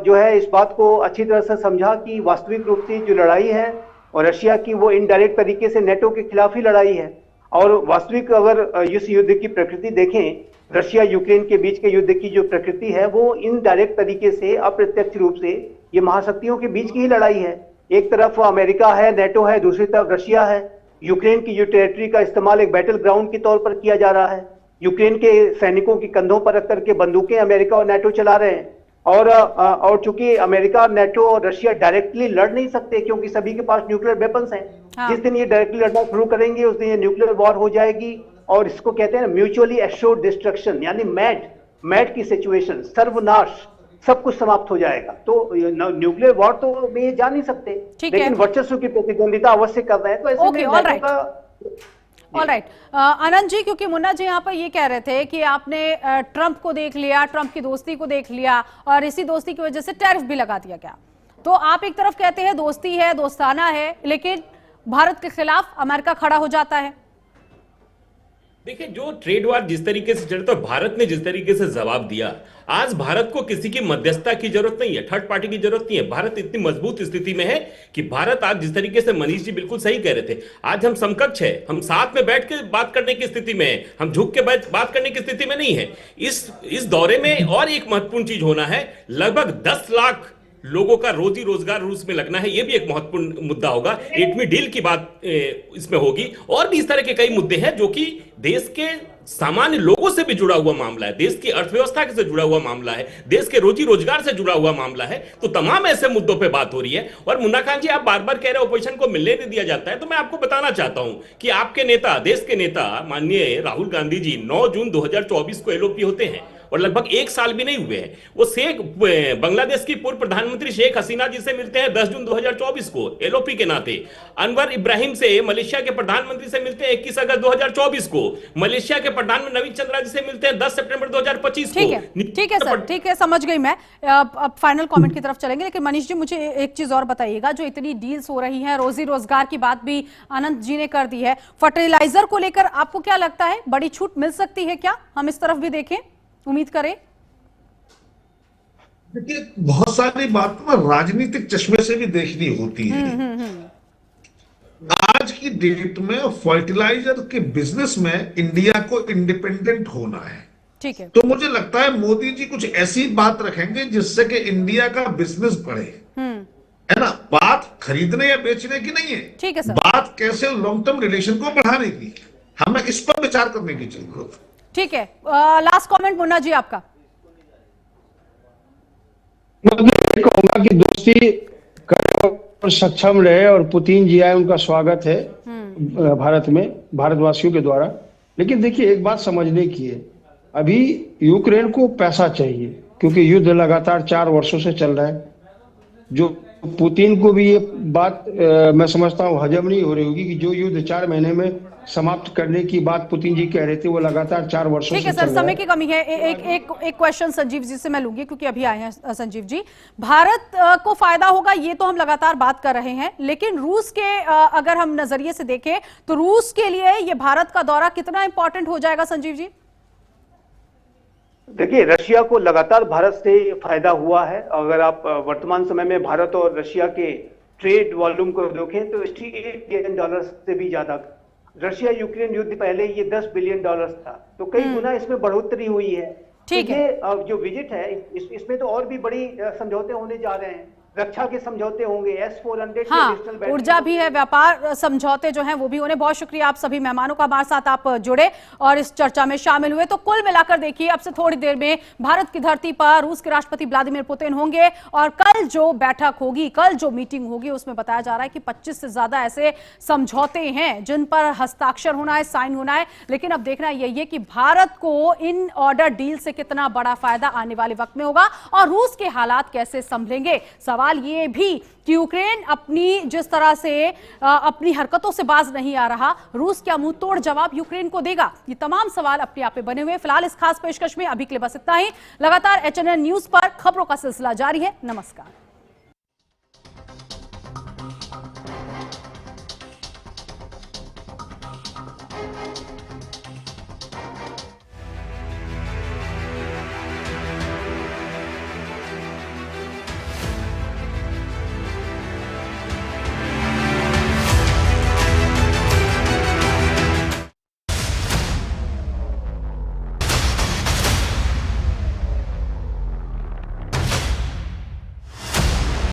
जो है इस बात को अच्छी तरह से समझा कि वास्तविक रूप से जो लड़ाई है और रशिया की वो इनडायरेक्ट तरीके से नेटो के खिलाफ ही लड़ाई है। और वास्तविक अगर इस युद्ध की प्रकृति देखें, रशिया यूक्रेन के बीच के युद्ध की जो प्रकृति है वो इनडायरेक्ट तरीके से अप्रत्यक्ष रूप से ये महाशक्तियों के बीच की ही लड़ाई है। एक तरफ अमेरिका है, नेटो है, दूसरी तरफ रशिया है। यूक्रेन की जो टेरिटरी का इस्तेमाल एक बैटल ग्राउंड के तौर पर किया जा रहा है। यूक्रेन के सैनिकों की कंधों पर रख करके बंदूकें अमेरिका और नेटो चला रहे हैं। और चूंकि अमेरिका, नेटो और रशिया डायरेक्टली लड़ नहीं सकते क्योंकि सभी के पास न्यूक्लियर वेपन्स हैं। हाँ। जिस दिन ये डायरेक्टली लड़ना शुरू करेंगे उस दिन ये न्यूक्लियर वॉर हो जाएगी और इसको कहते हैं म्यूचुअली एश्योर्ड डिस्ट्रक्शन, यानी मैड की सिचुएशन, सर्वनाश, सब कुछ समाप्त हो जाएगा। तो न्यूक्लियर वॉर तो में ये जा नहीं सकते, लेकिन वर्चस्व की प्रतिद्वंदिता अवश्य कर रहे हैं। तो ऐसे में नेटो का ऑलराइट आनंद जी, क्योंकि मुन्ना जी यहाँ पर ये कह रहे थे कि आपने ट्रंप को देख लिया, ट्रंप की दोस्ती को देख लिया और इसी दोस्ती की वजह से टैरिफ भी लगा दिया गया। तो आप एक तरफ कहते हैं दोस्ती है, दोस्ताना है, लेकिन भारत के खिलाफ अमेरिका खड़ा हो जाता है। देखिए, जो ट्रेड वार जिस तरीके से चल, तो भारत ने जिस तरीके से जवाब दिया, आज भारत को किसी की मध्यस्थता की जरूरत नहीं है, थर्ड पार्टी की जरूरत नहीं है। भारत इतनी मजबूत स्थिति में है कि भारत आज जिस तरीके से मनीष जी बिल्कुल सही कह रहे थे, आज हम समकक्ष है, हम साथ में बैठ के बात करने की स्थिति में है, हम झुक के बात करने की स्थिति में नहीं है। इस दौरे में और एक महत्वपूर्ण चीज होना है, लगभग 10 लाख लोगों का रोजी रोजगार रूस में लगना है, यह भी एक महत्वपूर्ण मुद्दा होगा। एटमी डील की बात इसमें होगी और भी इस तरह के कई मुद्दे हैं जो कि देश के सामान्य लोगों से भी जुड़ा हुआ मामला है, देश की अर्थव्यवस्था से जुड़ा हुआ मामला है, देश के रोजी रोजगार से जुड़ा हुआ मामला है। तो तमाम ऐसे मुद्दों पे बात हो रही है। और मुन्ना खान जी, आप बार बार कह रहे हैं ओपोजिशन को मिलने नहीं दिया जाता है, तो मैं आपको बताना चाहता हूं कि आपके नेता, देश के नेता माननीय राहुल गांधी जी 9 जून 2024 को एलओपी होते हैं और लगभग 1 साल भी नहीं हुए हैं। वो बांग्लादेश की पूर्व प्रधानमंत्री शेख हसीना जी से मिलते हैं 10 जून 2024 को एलओपी के नाते। अनवर इब्राहिम से, मलेशिया के प्रधानमंत्री से मिलते हैं 21 अगस्त 2024 को। मलेशिया के प्रधानमंत्री नवीन चंद्रा जी से मिलते हैं 10 सितंबर 2025 को। ठीक है सर, ठीक है, समझ गई मैं। अब फाइनल कमेंट की तरफ चलेंगे, लेकिन मनीष जी मुझे एक चीज और बताइएगा। जो इतनी डील्स हो रही हैं, रोजी रोजगार की बात भी आनंद जी ने कर दी है, फर्टिलाइजर को लेकर आपको क्या लगता है, बड़ी छूट मिल सकती है क्या? हम इस तरफ भी देखें, उम्मीद करें। देखिए, बहुत सारी बातों में राजनीतिक चश्मे से भी देखनी होती है। आज की डेट में फर्टिलाइजर के बिजनेस में इंडिया को इंडिपेंडेंट होना है। ठीक है। तो मुझे लगता है मोदी जी कुछ ऐसी बात रखेंगे जिससे कि इंडिया का बिजनेस बढ़े, है ना। बात खरीदने या बेचने की नहीं है, ठीक है सर। बात कैसे लॉन्ग टर्म रिलेशन को बढ़ाने की, हमें इस पर विचार करने की जरूरत है। ठीक है, लास्ट कमेंट मुन्ना जी आपका। मैं कहूंगा कि दोस्ती कर सक्षम रहे और पुतिन जी आए, उनका स्वागत है भारत में, भारतवासियों के द्वारा। लेकिन देखिए, एक बात समझने की है, अभी यूक्रेन को पैसा चाहिए क्योंकि युद्ध लगातार 4 वर्षों से चल रहा है। जो पुतिन को भी ये बात मैं समझता हूँ हजम नहीं हो रही होगी कि जो युद्ध 4 महीने में समाप्त करने की बात पुतिन जी कह रहे थे वो लगातार 4 वर्षों से चल रहा है। ठीक है सर, समय की कमी है। एक क्वेश्चन संजीव जी से मैं लूंगी क्योंकि अभी आए हैं संजीव जी। भारत को फायदा होगा ये तो हम लगातार बात कर रहे हैं, लेकिन रूस के अगर हम नजरिए से देखें तो रूस के लिए ये भारत का दौरा कितना इंपॉर्टेंट हो जाएगा संजीव जी? देखिए, रशिया को लगातार भारत से फायदा हुआ है। अगर आप वर्तमान समय में भारत और रशिया के ट्रेड वॉल्यूम को देखें तो $68 बिलियन से भी ज्यादा। रशिया यूक्रेन युद्ध पहले ये $10 बिलियन था, तो कई गुना इसमें बढ़ोतरी हुई है। ठीक है। ये जो विजिट है इसमें तो और भी बड़ी समझौते होने जा रहे हैं, रक्षा के समझौते होंगे, S-400 हाँ, ऊर्जा भी है, व्यापार समझौते जो हैं वो भी होने। बहुत शुक्रिया आप सभी मेहमानों का, हमारे साथ आप जुड़े और इस चर्चा में शामिल हुए। तो कुल मिलाकर देखिए, अब से थोड़ी देर में भारत की धरती पर रूस के राष्ट्रपति व्लादिमीर पुतिन होंगे और कल जो बैठक होगी, कल जो मीटिंग होगी, उसमें बताया जा रहा है कि 25 से ज्यादा ऐसे समझौते हैं जिन पर हस्ताक्षर होना है, साइन होना है। लेकिन अब देखना यही है कि भारत को इन ऑर्डर डील से कितना बड़ा फायदा आने वाले वक्त में होगा और रूस के हालात कैसे संभलेंगे। सवाल ये भी कि यूक्रेन अपनी जिस तरह से अपनी हरकतों से बाज नहीं आ रहा, रूस क्या मुंह तोड़ जवाब यूक्रेन को देगा? ये तमाम सवाल अपने आप पे बने हुए। फिलहाल इस खास पेशकश में अभी के लिए बस इतना ही। लगातार HNN न्यूज पर खबरों का सिलसिला जारी है। नमस्कार।